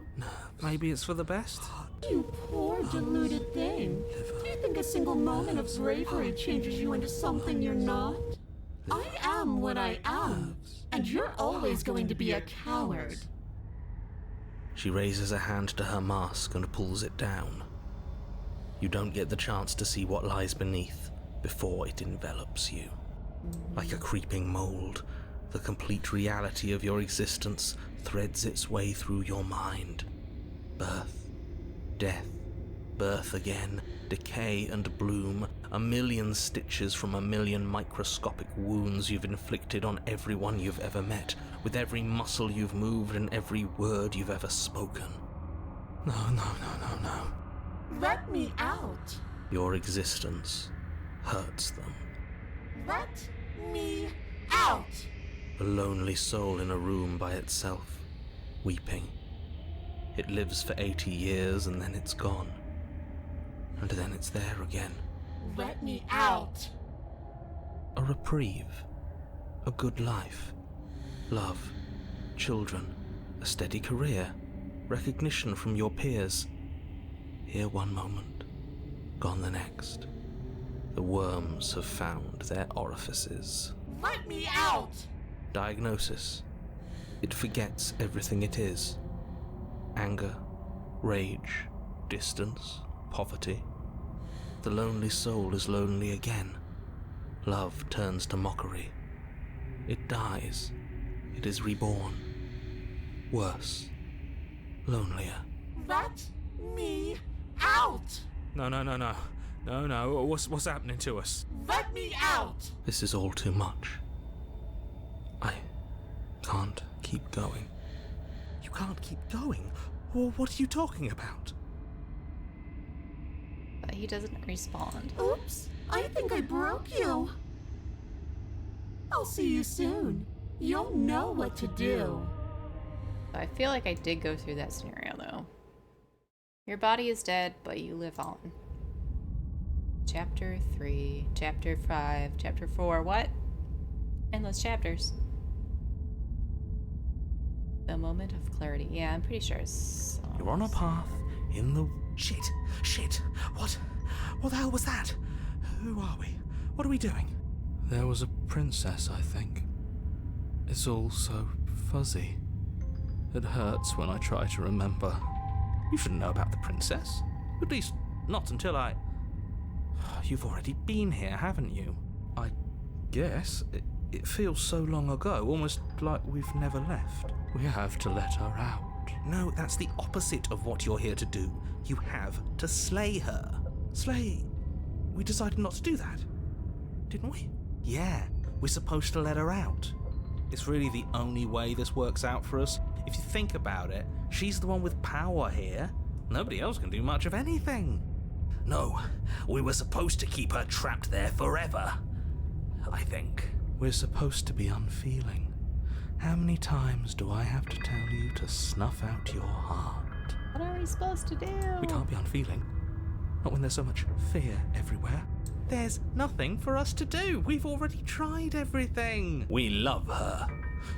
maybe it's for the best. You poor deluded thing. Do you think a single moment of bravery changes you into something you're not? I am what I am, and you're always going to be a coward. She raises a hand to her mask and pulls it down. You don't get the chance to see what lies beneath before it envelops you. Like a creeping mold, the complete reality of your existence threads its way through your mind. Birth, death, birth again, decay and bloom, a million stitches from a million microscopic wounds you've inflicted on everyone you've ever met, with every muscle you've moved and every word you've ever spoken. No. Let me out. Your existence hurts them. Let me out. A lonely soul in a room by itself, weeping. It lives for 80 years and then it's gone. And then it's there again. Let me out. A reprieve. A good life. Love. Children. A steady career. Recognition from your peers. Here one moment. Gone the next. The worms have found their orifices. Let me out. Diagnosis. It forgets everything it is. Anger, rage, distance, poverty. The lonely soul is lonely again. Love turns to mockery. It dies. It is reborn. Worse. Lonelier. Let me out. No. What's happening to us? Let me out. This is all too much. keep going. You can't keep going? Well, what are you talking about? But he doesn't respond. Oops, I think I broke you. I'll see you soon. You'll know what to do. I feel like I did go through that scenario, though. Your body is dead, but you live on. Chapter 3, Chapter 5, Chapter 4, what? Endless chapters. The moment of clarity. Yeah, I'm pretty sure it's... You're on a path in the... Shit! What the hell was that? Who are we? What are we doing? There was a princess, I think. It's all so fuzzy. It hurts when I try to remember. You shouldn't know about the princess. At least, not until I... You've already been here, haven't you? I guess. It feels so long ago, almost like we've never left. We have to let her out. No, that's the opposite of what you're here to do. You have to slay her. Slay? We decided not to do that, didn't we? Yeah, we're supposed to let her out. It's really the only way this works out for us. If you think about it, she's the one with power here. Nobody else can do much of anything. No, we were supposed to keep her trapped there forever. I think. We're supposed to be unfeeling. How many times do I have to tell you to snuff out your heart? What are we supposed to do? We can't be unfeeling. Not when there's so much fear everywhere. There's nothing for us to do. We've already tried everything. We love her,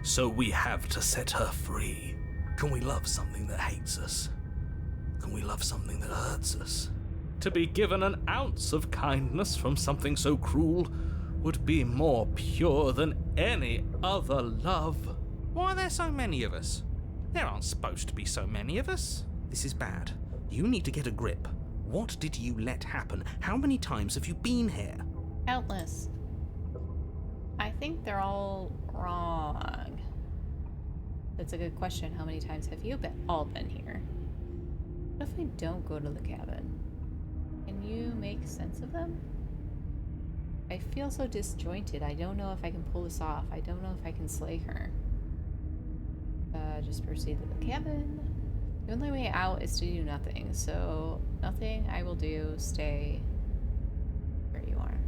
so we have to set her free. Can we love something that hates us? Can we love something that hurts us? To be given an ounce of kindness from something so cruel would be more pure than any other love. Why are there so many of us? There aren't supposed to be so many of us. This is bad. You need to get a grip. What did you let happen? How many times have you been here? Countless. I think they're all wrong. That's a good question. How many times have you all been here? What if I don't go to the cabin? Can you make sense of them? I feel so disjointed. I don't know if I can pull this off. I don't know if I can slay her. Just proceed to the cabin. The only way out is to do nothing. So, nothing I will do. Stay where you are.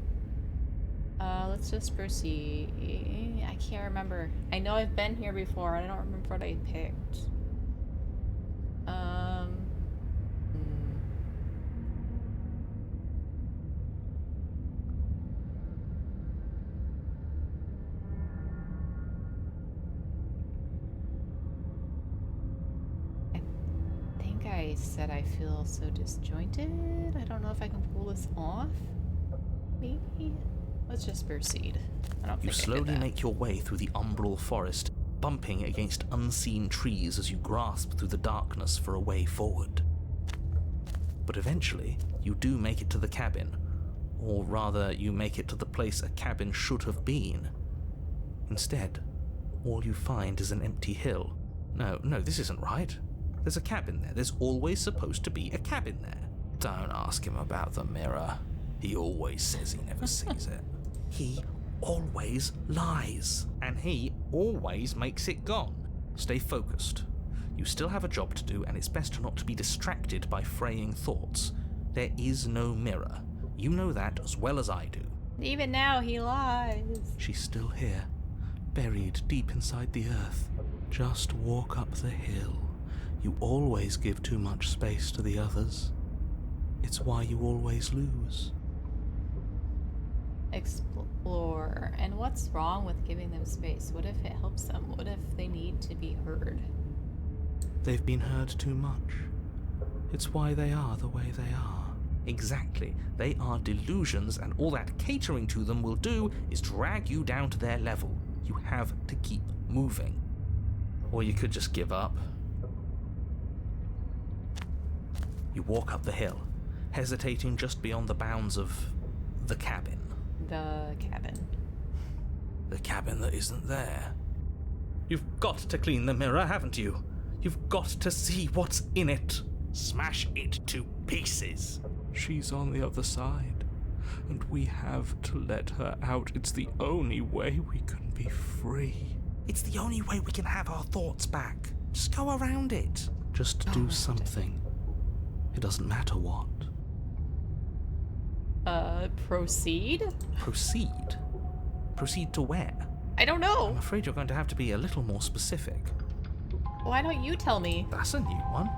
Let's just proceed. I can't remember. I know I've been here before. I don't remember what I picked. I said I feel so disjointed. I don't know if I can pull this off. Maybe. Let's just proceed. I don't You think slowly I did make your way through the umbral forest, bumping against unseen trees as you grasp through the darkness for a way forward. But eventually, you do make it to the cabin. Or rather, you make it to the place a cabin should have been. Instead, all you find is an empty hill. No, this isn't right. There's a cabin there. There's always supposed to be a cabin there. Don't ask him about the mirror. He always says he never sees it. He always lies. And he always makes it gone. Stay focused. You still have a job to do, and it's best not to be distracted by fraying thoughts. There is no mirror. You know that as well as I do. that. Even now, he lies. She's still here, buried deep inside the earth. Just walk up the hill. You always give too much space to the others. It's why you always lose. Explore. And what's wrong with giving them space? What if it helps them? What if they need to be heard? They've been heard too much. It's why they are the way they are. Exactly. They are delusions, and all that catering to them will do is drag you down to their level. You have to keep moving. Or you could just give up. You walk up the hill, hesitating just beyond the bounds of the cabin. The cabin. The cabin that isn't there. You've got to clean the mirror, haven't you? You've got to see what's in it. Smash it to pieces. She's on the other side, and we have to let her out. It's the only way we can be free. It's the only way we can have our thoughts back. Just go around it. Just do something. It doesn't matter what. Proceed? Proceed? Proceed to where? I don't know. I'm afraid you're going to have to be a little more specific. Why don't you tell me? That's a new one.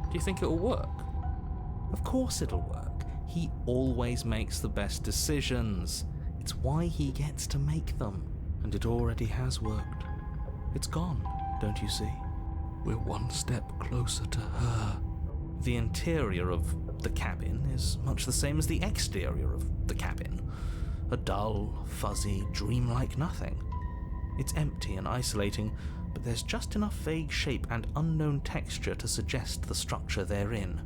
Do you think it'll work? Of course it'll work. He always makes the best decisions. It's why he gets to make them. And it already has worked. It's gone, don't you see? We're one step closer to her. The interior of the cabin is much the same as the exterior of the cabin. A dull, fuzzy, dreamlike nothing. It's empty and isolating, but there's just enough vague shape and unknown texture to suggest the structure therein.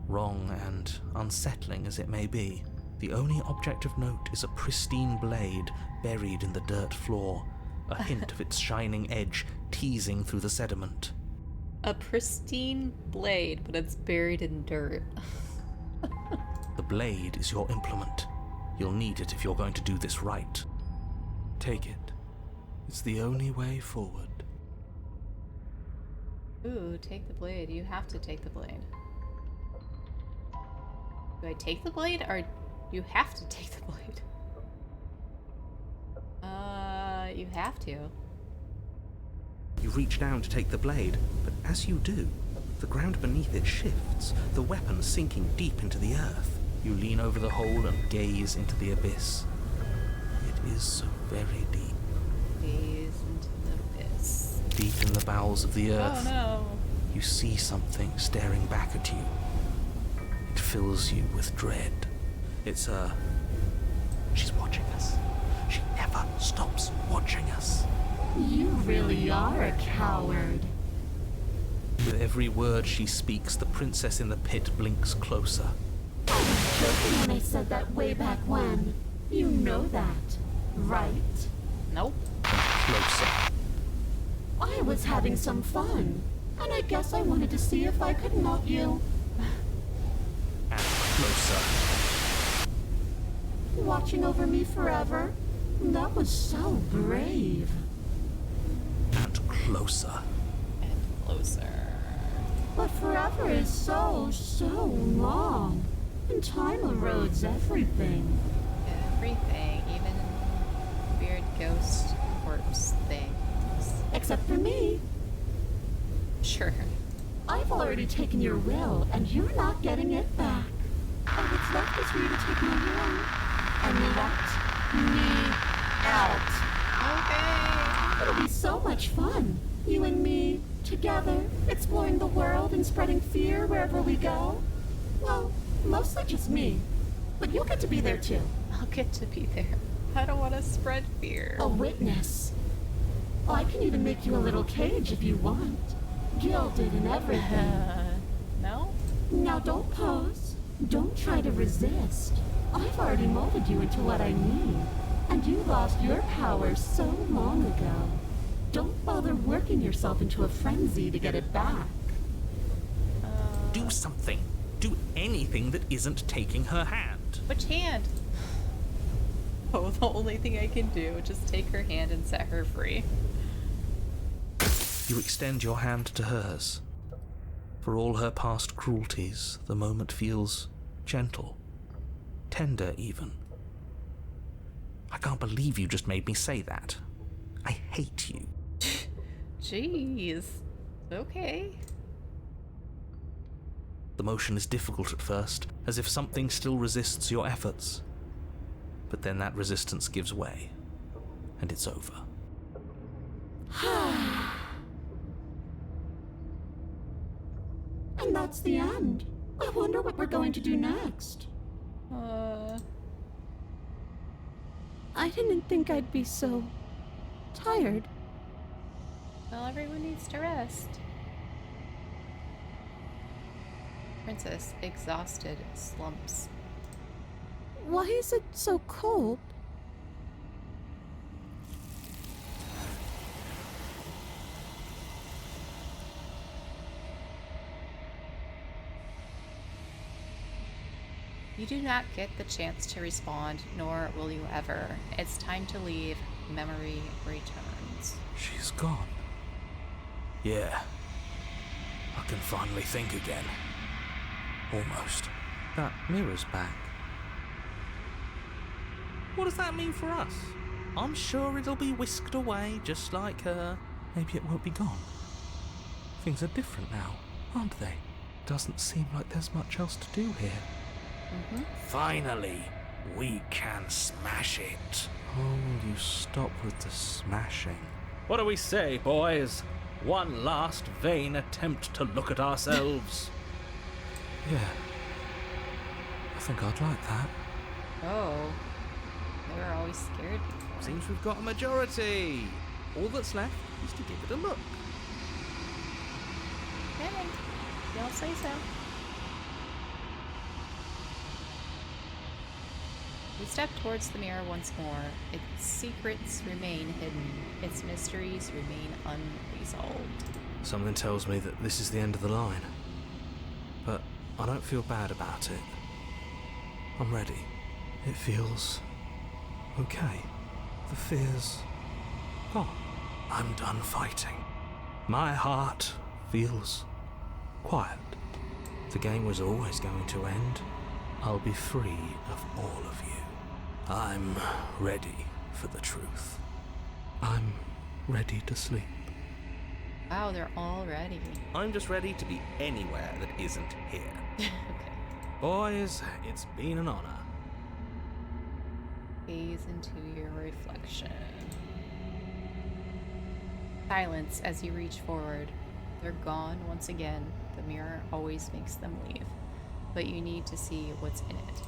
Wrong and unsettling as it may be, the only object of note is a pristine blade buried in the dirt floor, a hint of its shining edge teasing through the sediment. A pristine blade, but it's buried in dirt. The blade is your implement. You'll need it if you're going to do this right. Take it. It's the only way forward. Ooh, take the blade. You have to take the blade. Do I take the blade, or you have to take the blade? You have to. You reach down to take the blade, but as you do, the ground beneath it shifts, the weapon sinking deep into the earth. You lean over the hole and gaze into the abyss. It is so very deep. Gaze into the abyss. Deep in the bowels of the earth. Oh no. You see something staring back at you. It fills you with dread. It's her. She's watching us. She never stops watching us. You really are a coward. With every word she speaks, the princess in the pit blinks closer. I was joking when I said that way back when. You know that, right? Nope. Closer. I was having some fun, and I guess I wanted to see if I could melt you. And closer. Watching over me forever? That was so brave. And closer. And closer. But forever is so long. And time erodes everything. Everything, even weird ghost corpse things. Except for me. Sure. I've already taken your will, and you're not getting it back. And what's left is for you to take my will and let me out. Okay. It'll be so much fun. You and me, together, exploring the world and spreading fear wherever we go. Well, mostly just me. But you'll get to be there too. I'll get to be there. I don't want to spread fear. A witness. I can even make you a little cage if you want. Gilded and everything. No? Now don't pose. Don't try to resist. I've already molded you into what I need. And you lost your power so long ago. Don't bother working yourself into a frenzy to get it back. Do something. Do anything that isn't taking her hand. Which hand? Oh, the only thing I can do is just take her hand and set her free. You extend your hand to hers. For all her past cruelties, the moment feels gentle. Tender, even. I can't believe you just made me say that. I hate you. Jeez. Okay. The motion is difficult at first, as if something still resists your efforts. But then that resistance gives way, and it's over. And that's the end. I wonder what we're going to do next. I didn't think I'd be so tired. Well, everyone needs to rest. Princess, exhausted, slumps. Why is it so cold? You do not get the chance to respond, nor will you ever. It's time to leave. Memory returns. gone. Yeah. I can finally think again. Almost. That mirror's back. What does that mean for us? I'm sure it'll be whisked away just like her. Maybe it won't be gone. Things are different now, aren't they? Doesn't seem like there's much else to do here. Finally, we can smash it. Oh, will you stop with the smashing? What do we say, boys? One last vain attempt to look at ourselves. Yeah. I think I'd like that. Oh. They were always scared before. Seems we've got a majority. All that's left is to give it a look. Okay. Y'all say so. We step towards the mirror once more. Its secrets remain hidden. Its mysteries remain unresolved. Something tells me that this is the end of the line. But I don't feel bad about it. I'm ready. It feels okay. The fear's gone. I'm done fighting. My heart feels quiet. The game was always going to end. I'll be free of all of you. I'm ready for the truth. I'm ready to sleep. Wow, they're all ready. I'm just ready to be anywhere that isn't here. Okay. Boys, it's been an honor. Gaze into your reflection. Silence as you reach forward. They're gone once again. The mirror always makes them leave, but you need to see what's in it.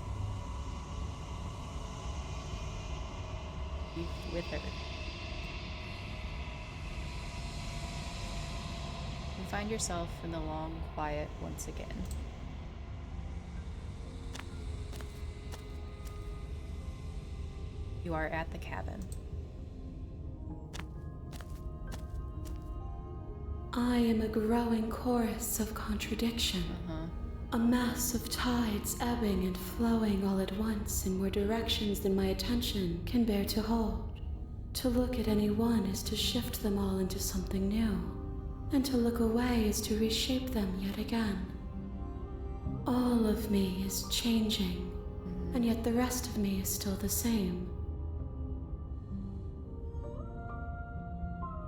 You've withered. You find yourself in the long quiet once again. You are at the cabin. I am a growing chorus of contradiction. A mass of tides ebbing and flowing all at once in more directions than my attention can bear to hold. To look at any one is to shift them all into something new, and to look away is to reshape them yet again. All of me is changing, and yet the rest of me is still the same.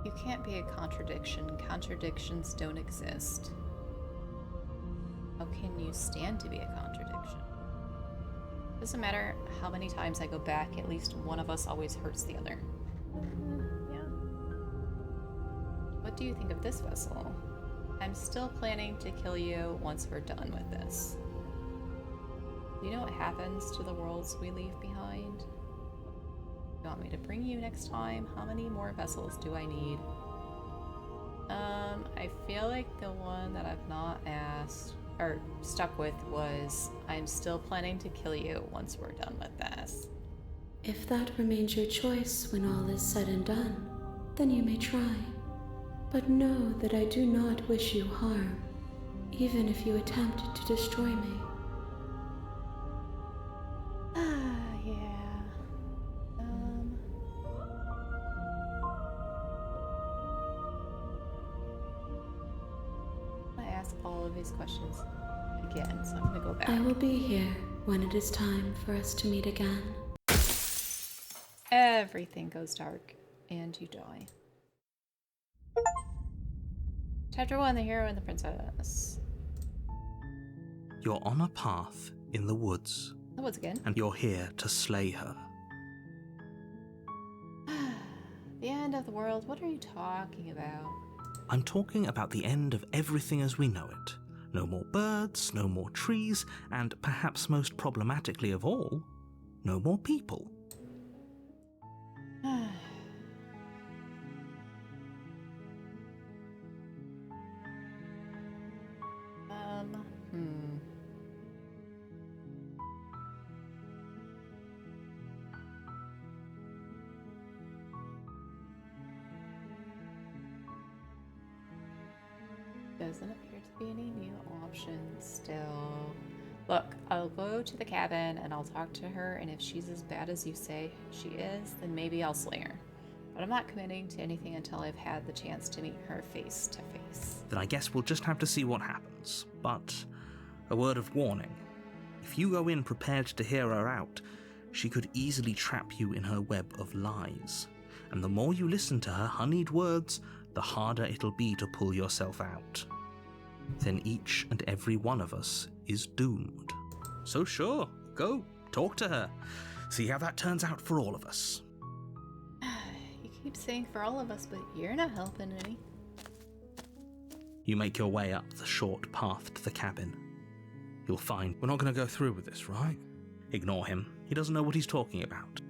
You can't be a contradiction. Contradictions don't exist. How can you stand to be a contradiction? Doesn't matter how many times I go back, at least one of us always hurts the other. Yeah. What do you think of this vessel? I'm still planning to kill you once we're done with this. Do you know what happens to the worlds we leave behind? You want me to bring you next time? How many more vessels do I need? I feel like the one that I've not asked or stuck with was I'm still planning to kill you once we're done with this. If that remains your choice when all is said and done, then you may try. But know that I do not wish you harm, even if you attempt to destroy me. All of these questions again, so I'm gonna go back. I will be here when it is time for us to meet again. Everything goes dark and you die. Chapter 1, The Hero and the Princess. You're on a path in the woods, The woods again. and you're here to slay her. The end of the world, what are you talking about? I'm talking about the end of everything as we know it. No more birds, no more trees, and perhaps most problematically of all, no more people. Doesn't appear to be any new options still. Look, I'll go to the cabin and I'll talk to her, and if she's as bad as you say she is, then maybe I'll slay her. But I'm not committing to anything until I've had the chance to meet her face to face. Then I guess we'll just have to see what happens. But a word of warning. If you go in prepared to hear her out, she could easily trap you in her web of lies. And the more you listen to her honeyed words, the harder it'll be to pull yourself out. Then each and every one of us is doomed. So sure, go, talk to her. See how that turns out for all of us. You keep saying for all of us, but you're not helping any. You make your way up the short path to the cabin. You'll find... We're not going to go through with this, right? Ignore him. He doesn't know what he's talking about.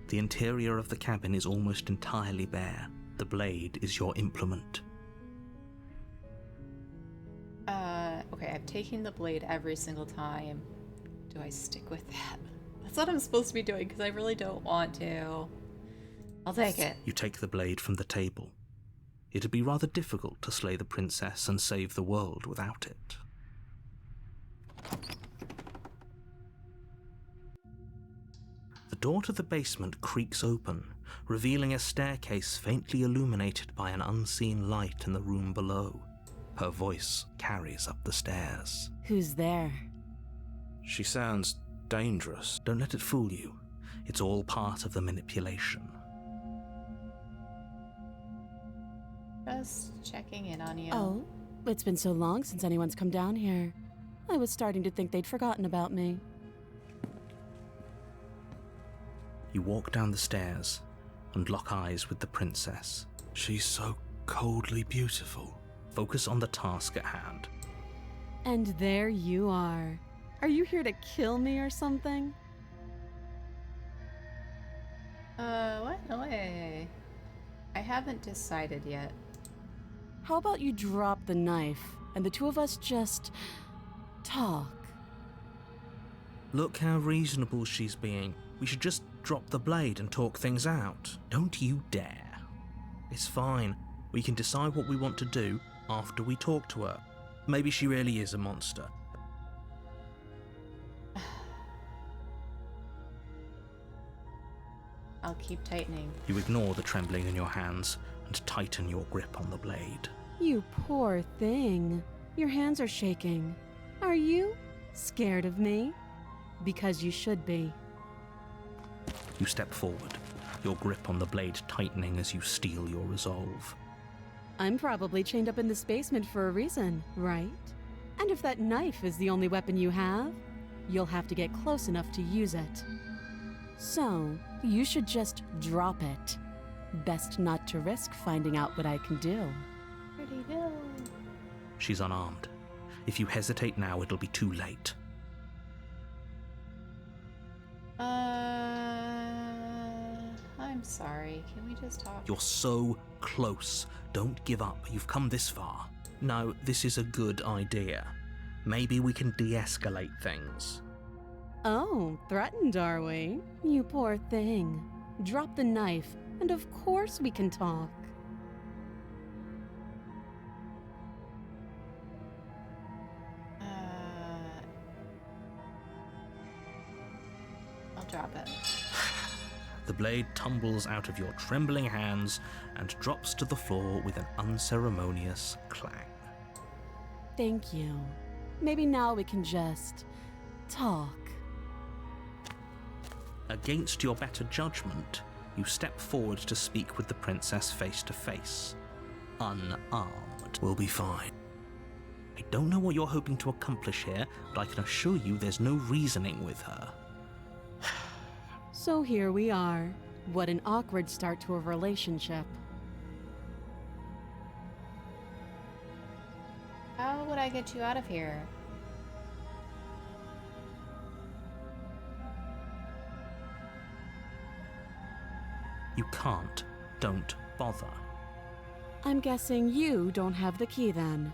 The interior of the cabin is almost entirely bare. The blade is your implement. Okay, I've taken the blade every single time. Do I stick with that? That's what I'm supposed to be doing, because I really don't want to. I'll take it. You take the blade from the table. It'd be rather difficult to slay the princess and save the world without it. The door to the basement creaks open, revealing a staircase faintly illuminated by an unseen light in the room below. Her voice carries up the stairs. Who's there? She sounds dangerous. Don't let it fool you. It's all part of the manipulation. Just checking in on you. Oh, it's been so long since anyone's come down here. I was starting to think they'd forgotten about me. You walk down the stairs and lock eyes with the princess. She's so coldly beautiful. Focus on the task at hand. And there you are. Are you here to kill me or something? What? No way. I haven't decided yet. How about you drop the knife and the two of us just talk? Look how reasonable she's being. We should just drop the blade and talk things out. Don't you dare. It's fine. We can decide what we want to do after we talk to her. Maybe she really is a monster. I'll keep tightening. You ignore the trembling in your hands and tighten your grip on the blade. You poor thing. Your hands are shaking. Are you scared of me? Because you should be. You step forward, your grip on the blade tightening as you steel your resolve. I'm probably chained up in this basement for a reason, right? And if that knife is the only weapon you have, you'll have to get close enough to use it. So, you should just drop it. Best not to risk finding out what I can do. Pretty hill. She's unarmed. If you hesitate now, it'll be too late. I'm sorry. Can we just talk? You're so close. Don't give up. You've come this far. No, this is a good idea. Maybe we can de-escalate things. Oh, threatened, are we? You poor thing. Drop the knife, and of course we can talk. I'll drop it. The blade tumbles out of your trembling hands and drops to the floor with an unceremonious clang. Thank you. Maybe now we can just talk. Against your better judgment, you step forward to speak with the princess face to face. Unarmed. We'll be fine. I don't know what you're hoping to accomplish here, but I can assure you there's no reasoning with her. So here we are. What an awkward start to a relationship. How would I get you out of here? You can't. Don't bother. I'm guessing you don't have the key then.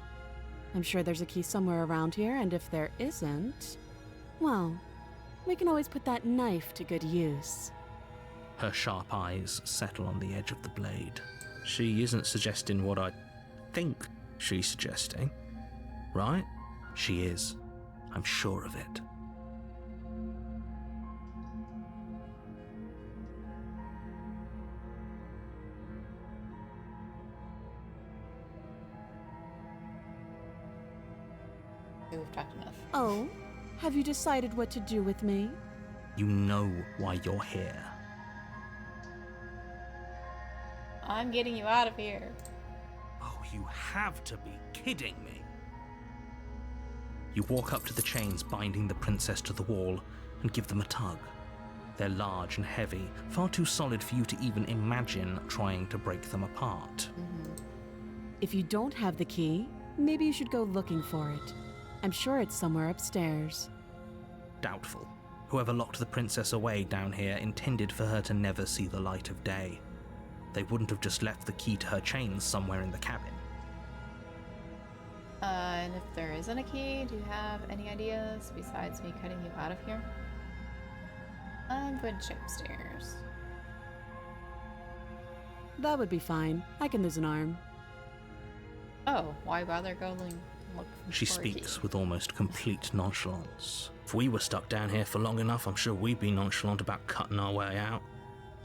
I'm sure there's a key somewhere around here, and if there isn't, well, we can always put that knife to good use. Her sharp eyes settle on the edge of the blade. She isn't suggesting what I think she's suggesting, right? She is. I'm sure of it. We've talked enough. Oh, have you decided what to do with me? You know why you're here. I'm getting you out of here. Oh, you have to be kidding me. You walk up to the chains binding the princess to the wall and give them a tug. They're large and heavy, far too solid for you to even imagine trying to break them apart. If you don't have the key, maybe you should go looking for it. I'm sure it's somewhere upstairs. Doubtful. Whoever locked the princess away down here intended for her to never see the light of day. They wouldn't have just left the key to her chains somewhere in the cabin. And if there isn't a key, do you have any ideas besides me cutting you out of here? I'm going to check upstairs. That would be fine. I can lose an arm. Oh, why bother going look She for a key? speaks with almost complete nonchalance. If we were stuck down here for long enough, I'm sure we'd be nonchalant about cutting our way out.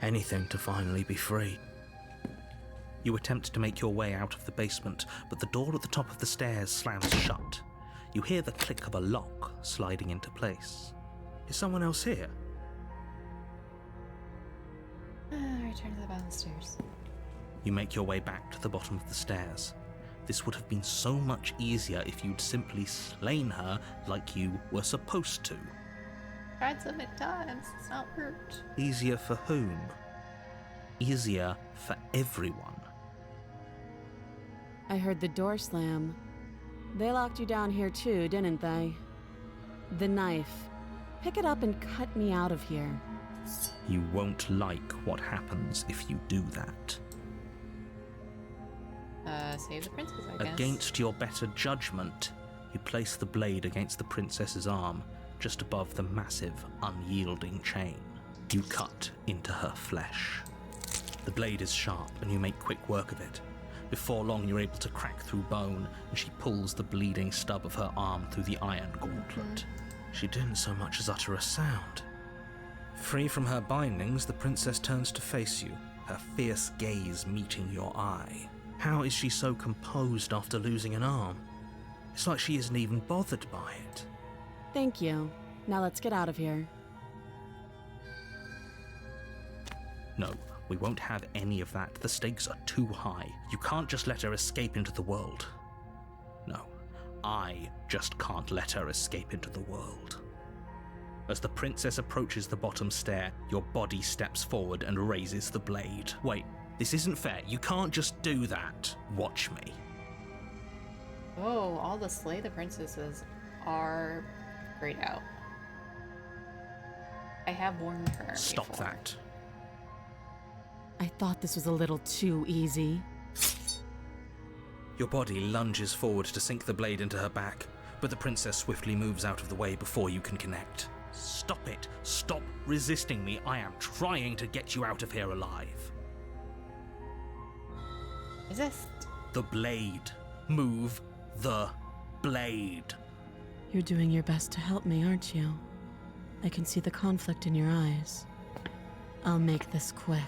Anything to finally be free. You attempt to make your way out of the basement, but the door at the top of the stairs slams shut. You hear the click of a lock sliding into place. Is someone else here? Return to the bottom of the stairs. You make your way back to the bottom of the stairs. This would have been so much easier if you'd simply slain her like you were supposed to. Tried so many times, it's not worked. Easier for whom? Easier for everyone. I heard the door slam. They locked you down here too, didn't they? The knife. Pick it up and cut me out of here. You won't like what happens if you do that. Save the princess, I guess. Against your better judgment, you place the blade against the princess's arm, just above the massive, unyielding chain. You cut into her flesh. The blade is sharp, and you make quick work of it. Before long, you're able to crack through bone, and she pulls the bleeding stub of her arm through the iron gauntlet. She didn't so much as utter a sound. Free from her bindings, the princess turns to face you, her fierce gaze meeting your eye. How is she so composed after losing an arm? It's like she isn't even bothered by it. Thank you. Now let's get out of here. No, we won't have any of that. The stakes are too high. You can't just let her escape into the world. No, I just can't let her escape into the world. As the princess approaches the bottom stair, your body steps forward and raises the blade. Wait, this isn't fair. You can't just do that. Watch me. Oh, all the Slay the Princesses are grayed out. I have worn her Stop before. that. I thought this was a little too easy. Your body lunges forward to sink the blade into her back, but the princess swiftly moves out of the way before you can connect. Stop it. Stop resisting me. I am trying to get you out of here alive. Resist. The blade. Move the blade. You're doing your best to help me, aren't you? I can see the conflict in your eyes. I'll make this quick.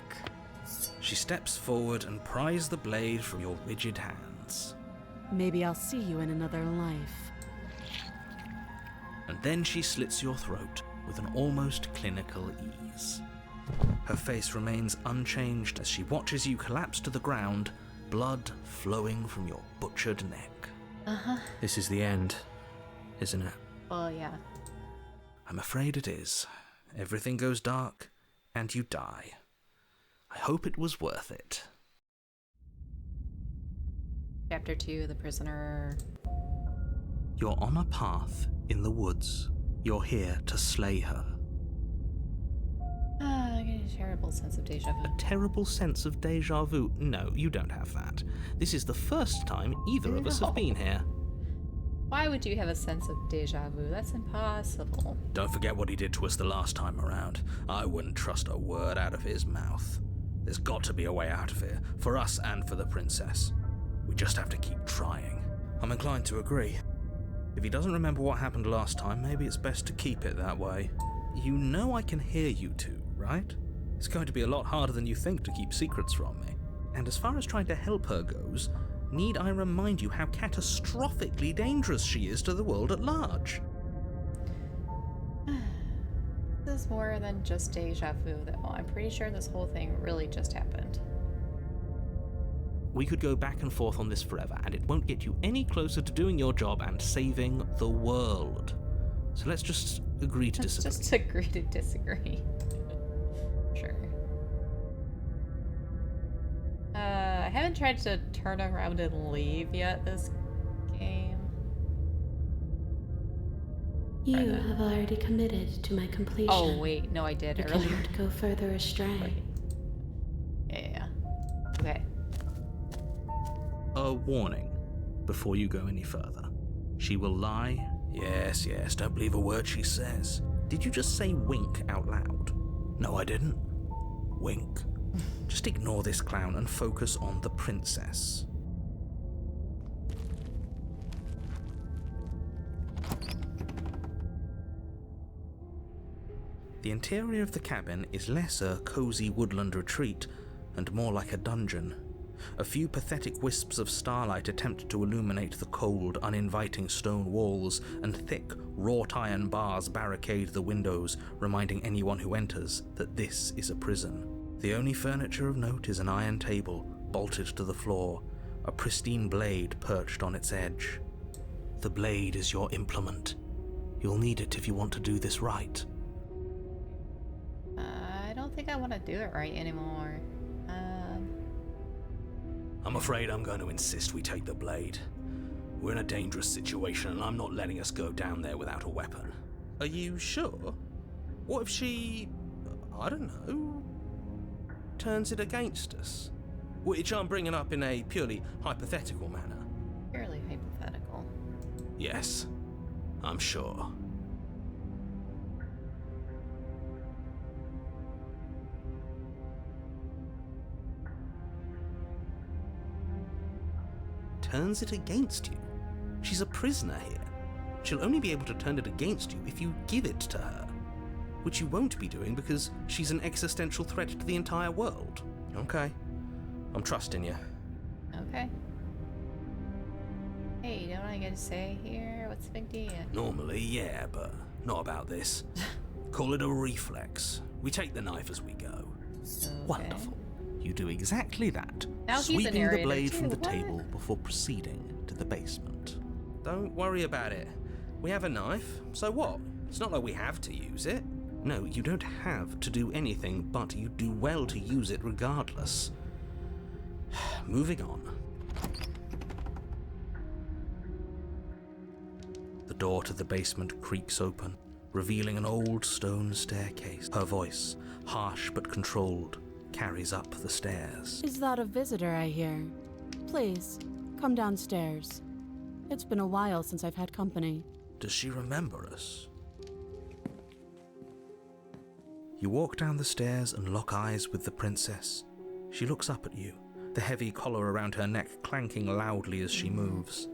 She steps forward and pries the blade from your rigid hands. Maybe I'll see you in another life. And then she slits your throat with an almost clinical ease. Her face remains unchanged as she watches you collapse to the ground, blood flowing from your butchered neck. Uh-huh. This is the end, isn't it? Well, yeah. I'm afraid it is. Everything goes dark, and you die. I hope it was worth it. Chapter 2, The Prisoner. You're on a path in the woods. You're here to slay her. I get a terrible sense of deja vu. A terrible sense of deja vu? No, you don't have that. This is the first time either of us No. have been here. Why would you have a sense of deja vu? That's impossible. Don't forget what he did to us the last time around. I wouldn't trust a word out of his mouth. There's got to be a way out of here, for us and for the princess. We just have to keep trying. I'm inclined to agree. If he doesn't remember what happened last time, maybe it's best to keep it that way. You know I can hear you two, right? It's going to be a lot harder than you think to keep secrets from me. And as far as trying to help her goes, need I remind you how catastrophically dangerous she is to the world at large? This is more than just deja vu, though. I'm pretty sure this whole thing really just happened. We could go back and forth on this forever, and it won't get you any closer to doing your job and saving the world. So let's just agree to disagree. Just agree to disagree. Sure. I haven't tried to turn around and leave yet this game. You have already committed to my completion. Oh wait, no I did You earlier. cannot go further astray. Yeah. Okay. A warning before you go any further. She will lie. Yes, don't believe a word she says. Did you just say wink out loud? No, I didn't. Wink. Just ignore this clown and focus on the princess. The interior of the cabin is less a cozy woodland retreat and more like a dungeon. A few pathetic wisps of starlight attempt to illuminate the cold, uninviting stone walls, and thick, wrought iron bars barricade the windows, reminding anyone who enters that this is a prison. The only furniture of note is an iron table, bolted to the floor, a pristine blade perched on its edge. The blade is your implement. You'll need it if you want to do this right. I don't think I want to do it right anymore. I'm afraid I'm going to insist we take the blade. We're in a dangerous situation and I'm not letting us go down there without a weapon. Are you sure? What if she, I don't know, turns it against us? Which I'm bringing up in a purely hypothetical manner. Purely hypothetical. Yes, I'm sure. Turns it against you? She's a prisoner here. She'll only be able to turn it against you if you give it to her. Which you won't be doing because she's an existential threat to the entire world. Okay. I'm trusting you. Okay. Hey, don't I get to say here? What's the big deal? Normally, yeah, but not about this. Call it a reflex. We take the knife as we go. Okay. Wonderful. You do exactly that, Now he's a sweeping the narrator blade too, from the what? table before proceeding to the basement. Don't worry about it. We have a knife, so what? It's not like we have to use it. No, you don't have to do anything, but you do well to use it regardless. Moving on. The door to the basement creaks open, revealing an old stone staircase. Her voice, harsh but controlled, carries up the stairs. Is that a visitor I hear? Please, come downstairs. It's been a while since I've had company. Does she remember us? You walk down the stairs and lock eyes with the princess. She looks up at you, the heavy collar around her neck clanking loudly as she moves,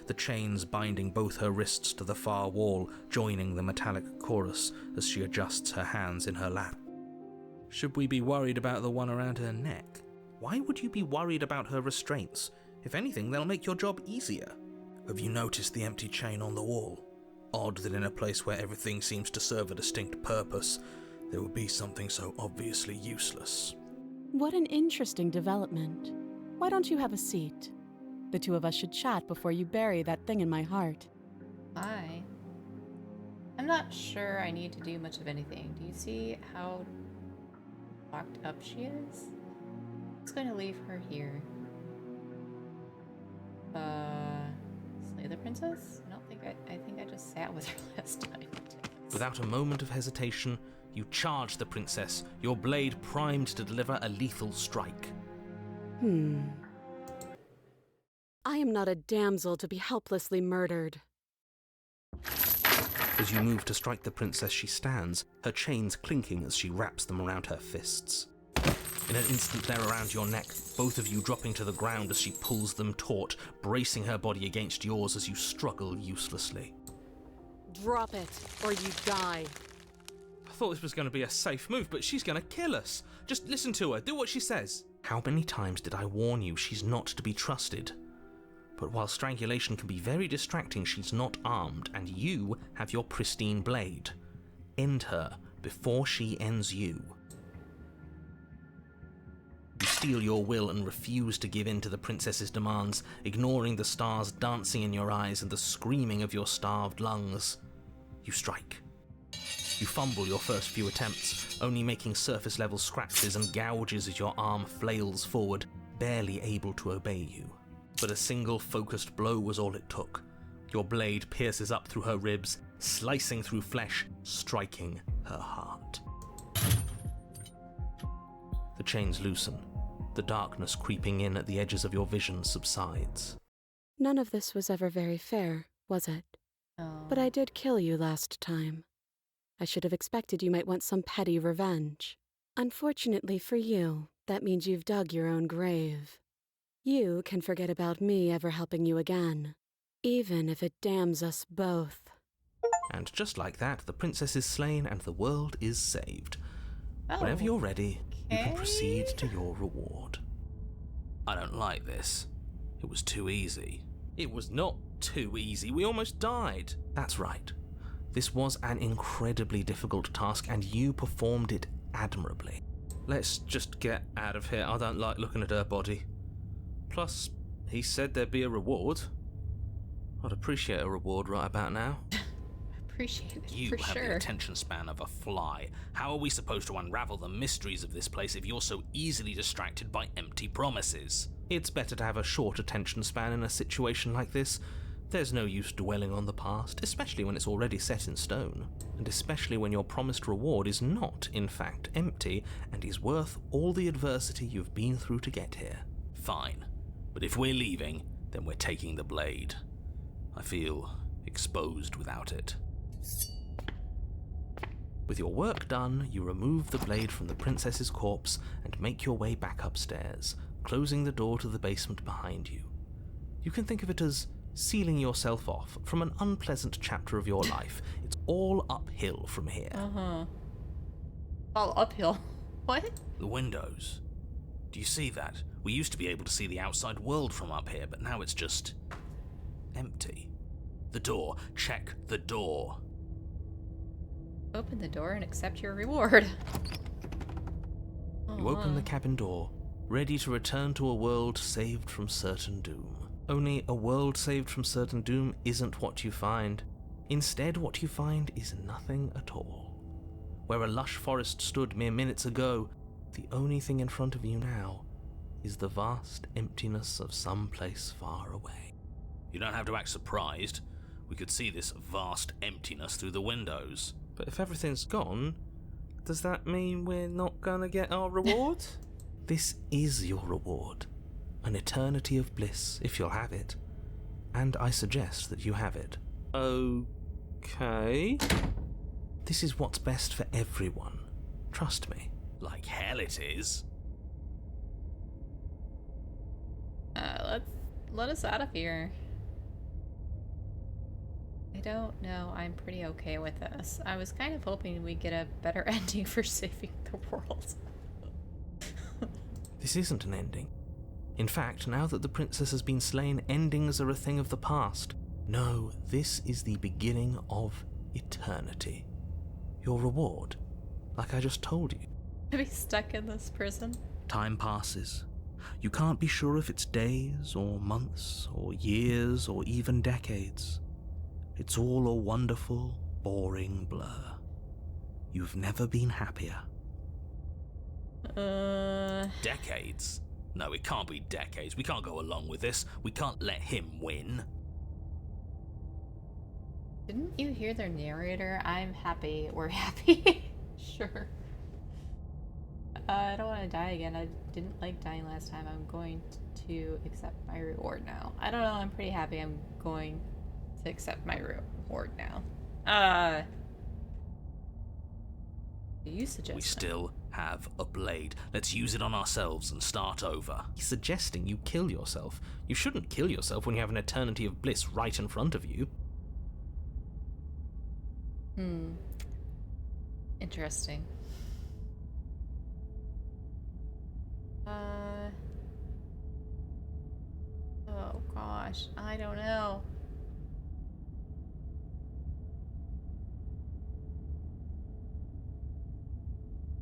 the chains binding both her wrists to the far wall, joining the metallic chorus as she adjusts her hands in her lap. Should we be worried about the one around her neck? Why would you be worried about her restraints? If anything, they'll make your job easier. Have you noticed the empty chain on the wall? Odd that in a place where everything seems to serve a distinct purpose, there would be something so obviously useless. What an interesting development. Why don't you have a seat? The two of us should chat before you bury that thing in my heart. I'm not sure I need to do much of anything. Do you see how locked up she is? I'm just going to leave her here. Slay the princess? I think I just sat with her last time. Without a moment of hesitation, you charge the princess, your blade primed to deliver a lethal strike. I am not a damsel to be helplessly murdered. As you move to strike the princess, she stands, her chains clinking as she wraps them around her fists. In an instant, they're around your neck, both of you dropping to the ground as she pulls them taut, bracing her body against yours as you struggle uselessly. Drop it, or you die. I thought this was going to be a safe move, but she's going to kill us. Just listen to her, do what she says. How many times did I warn you she's not to be trusted? But while strangulation can be very distracting, she's not armed, and you have your pristine blade. End her before she ends you. You steel your will and refuse to give in to the princess's demands, ignoring the stars dancing in your eyes and the screaming of your starved lungs. You strike. You fumble your first few attempts, only making surface-level scratches and gouges as your arm flails forward, barely able to obey you. But a single focused blow was all it took. Your blade pierces up through her ribs, slicing through flesh, striking her heart. The chains loosen. The darkness creeping in at the edges of your vision subsides. None of this was ever very fair, was it? Oh. But I did kill you last time. I should have expected you might want some petty revenge. Unfortunately for you, that means you've dug your own grave. You can forget about me ever helping you again, even if it damns us both. And just like that, the princess is slain and the world is saved. Oh, Whenever you're ready, you can okay. proceed to your reward. I don't like this. It was too easy. It was not too easy. We almost died. That's right. This was an incredibly difficult task, and you performed it admirably. Let's just get out of here. I don't like looking at her body. Plus, he said there'd be a reward. I'd appreciate a reward right about now. Appreciate it You for have the sure. attention span of a fly. How are we supposed to unravel the mysteries of this place if you're so easily distracted by empty promises? It's better to have a short attention span in a situation like this. There's no use dwelling on the past, especially when it's already set in stone, and especially when your promised reward is not, in fact, empty and is worth all the adversity you've been through to get here. Fine, but if we're leaving, then we're taking the blade. I feel exposed without it. With your work done, you remove the blade from the princess's corpse and make your way back upstairs, closing the door to the basement behind you. You can think of it as sealing yourself off from an unpleasant chapter of your life. It's all uphill from here. All uphill. What? The windows. Do you see that? We used to be able to see the outside world from up here, but now it's just empty. The door. Check the door. Open the door and accept your reward. You open the cabin door, ready to return to a world saved from certain doom. Only a world saved from certain doom isn't what you find. Instead, what you find is nothing at all. Where a lush forest stood mere minutes ago, the only thing in front of you now is the vast emptiness of some place far away. You don't have to act surprised. We could see this vast emptiness through the windows. But if everything's gone, does that mean we're not gonna get our reward? This is your reward. An eternity of bliss, if you'll have it. And I suggest that you have it. Okay. This is what's best for everyone. Trust me. Like hell it is. Let us out of here. I don't know. I'm pretty okay with this. I was kind of hoping we'd get a better ending for saving the world. This isn't an ending. In fact, now that the princess has been slain, endings are a thing of the past. No, this is the beginning of eternity. Your reward, like I just told you. To be stuck in this prison. Time passes. You can't be sure if it's days or months or years or even decades. It's all a wonderful, boring blur. You've never been happier. Decades? No, it can't be decades. We can't go along with this. We can't let him win. Didn't you hear their narrator? I'm happy. We're happy. Sure. I don't want to die again. I didn't like dying last time. I'm going to accept my reward now. I don't know. I'm pretty happy. I'm going to accept my reward now. You suggest We that. still have a blade. Let's use it on ourselves and start over. He's suggesting you kill yourself. You shouldn't kill yourself when you have an eternity of bliss right in front of you. Interesting. Oh gosh, I don't know.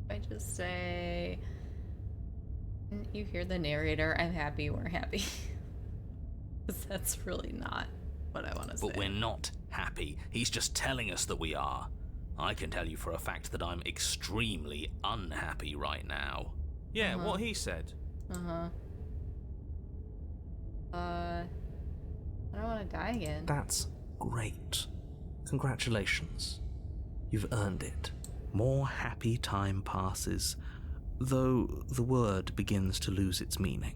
I just say, you hear the narrator, I'm happy, we're happy. 'Cause that's really not what I want to say. But we're not happy. He's just telling us that we are. I can tell you for a fact that I'm extremely unhappy right now. Yeah, what he said. I don't want to die again. That's great. Congratulations. You've earned it. More happy time passes, though the word begins to lose its meaning.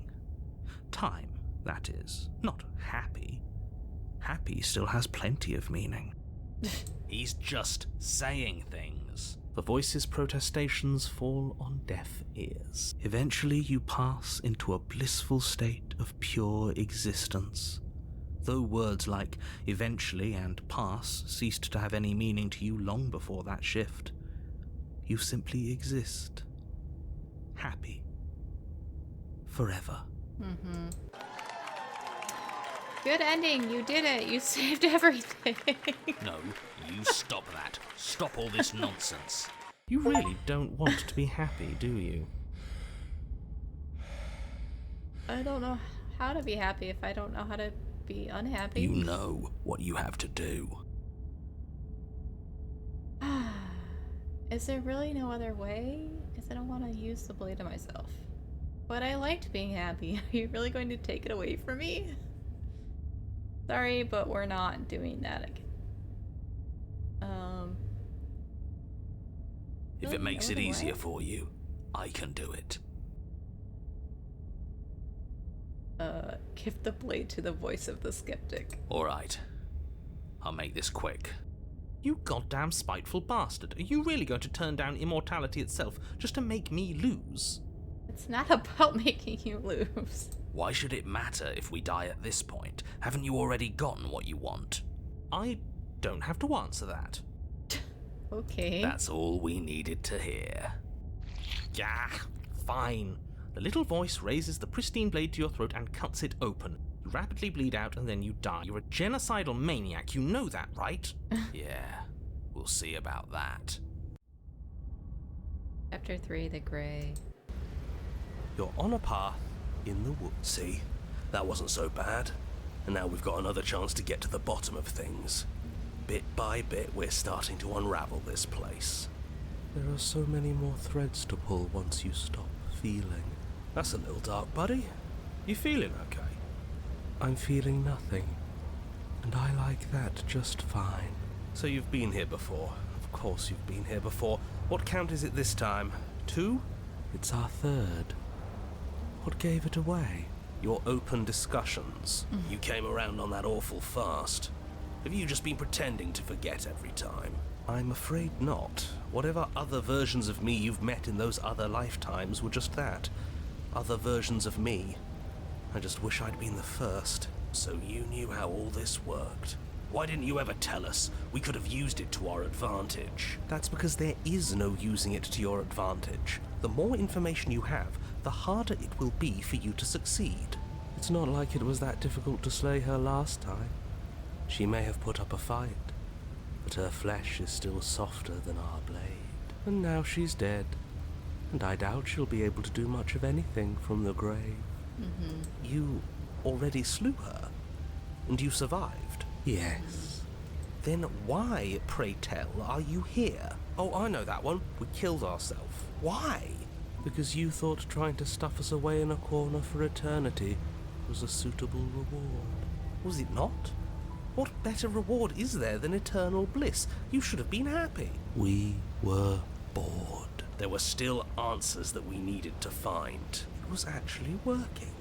Time, that is, not happy. Happy still has plenty of meaning. He's just saying things. The voice's protestations fall on deaf ears. Eventually you pass into a blissful state of pure existence. Though words like eventually and pass ceased to have any meaning to you long before that shift, you simply exist. Happy. Forever. Good ending, you did it. You saved everything. No, you stop that. Stop all this nonsense. You really don't want to be happy, do you? I don't know how to be happy if I don't know how to be unhappy. You know what you have to do. Is there really no other way? Because I don't want to use the blade on myself. But I liked being happy. Are you really going to take it away from me? Sorry, but we're not doing that again. If it makes it easier for you, I can do it. Give the blade to the voice of the skeptic. Alright. I'll make this quick. You goddamn spiteful bastard. Are you really going to turn down immortality itself just to make me lose? It's not about making you lose. Why should it matter if we die at this point? Haven't you already gotten what you want? I don't have to answer that. Okay. That's all we needed to hear. Yeah, fine. The little voice raises the pristine blade to your throat and cuts it open. You rapidly bleed out and then you die. You're a genocidal maniac, you know that, right? Yeah, we'll see about that. Chapter 3, The Grey. You're on a path in the woods. See, that wasn't so bad. And now we've got another chance to get to the bottom of things. Bit by bit, we're starting to unravel this place. There are so many more threads to pull once you stop feeling. That's a little dark, buddy. You feeling okay? I'm feeling nothing. And I like that just fine. So you've been here before. Of course you've been here before. What count is it this time? 2? It's our third. What gave it away? Your open discussions. You came around on that awful fast. Have you just been pretending to forget every time? I'm afraid not. Whatever other versions of me you've met in those other lifetimes were just that. Other versions of me. I just wish I'd been the first. So you knew how all this worked. Why didn't you ever tell us? We could have used it to our advantage. That's because there is no using it to your advantage. The more information you have, the harder it will be for you to succeed. It's not like it was that difficult to slay her last time. She may have put up a fight, but her flesh is still softer than our blade. And now she's dead, and I doubt she'll be able to do much of anything from the grave. You already slew her, and you survived. Yes. Then why, pray tell, are you here? Oh, I know that one. We killed ourselves. Why? Because you thought trying to stuff us away in a corner for eternity was a suitable reward. Was it not? What better reward is there than eternal bliss? You should have been happy. We were bored. There were still answers that we needed to find. It was actually working.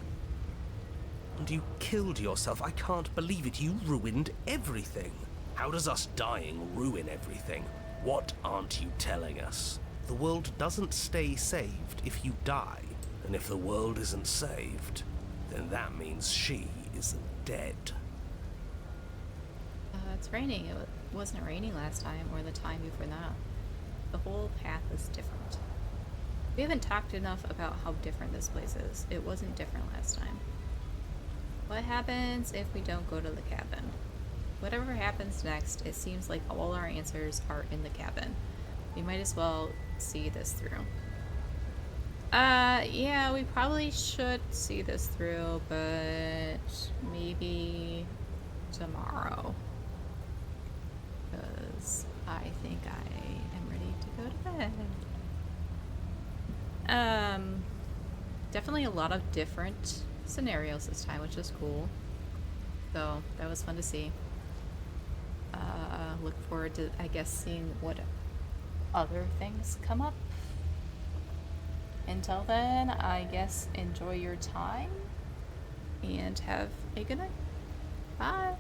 And you killed yourself. I can't believe it. You ruined everything. How does us dying ruin everything? What aren't you telling us? the world doesn't stay saved if you die. And if the world isn't saved, then that means she isn't dead. It's raining. It wasn't raining last time or the time before that. The whole path is different. We haven't talked enough about how different this place is. It wasn't different last time. What happens if we don't go to the cabin? Whatever happens next, it seems like all our answers are in the cabin. We might as well see this through. Yeah, we probably should see this through, but maybe tomorrow. Because I think I am ready to go to bed. Definitely a lot of different scenarios this time, which is cool. So that was fun to see. Look forward to, I guess, seeing what other things come up. Until then, I guess enjoy your time and have a good night. Bye.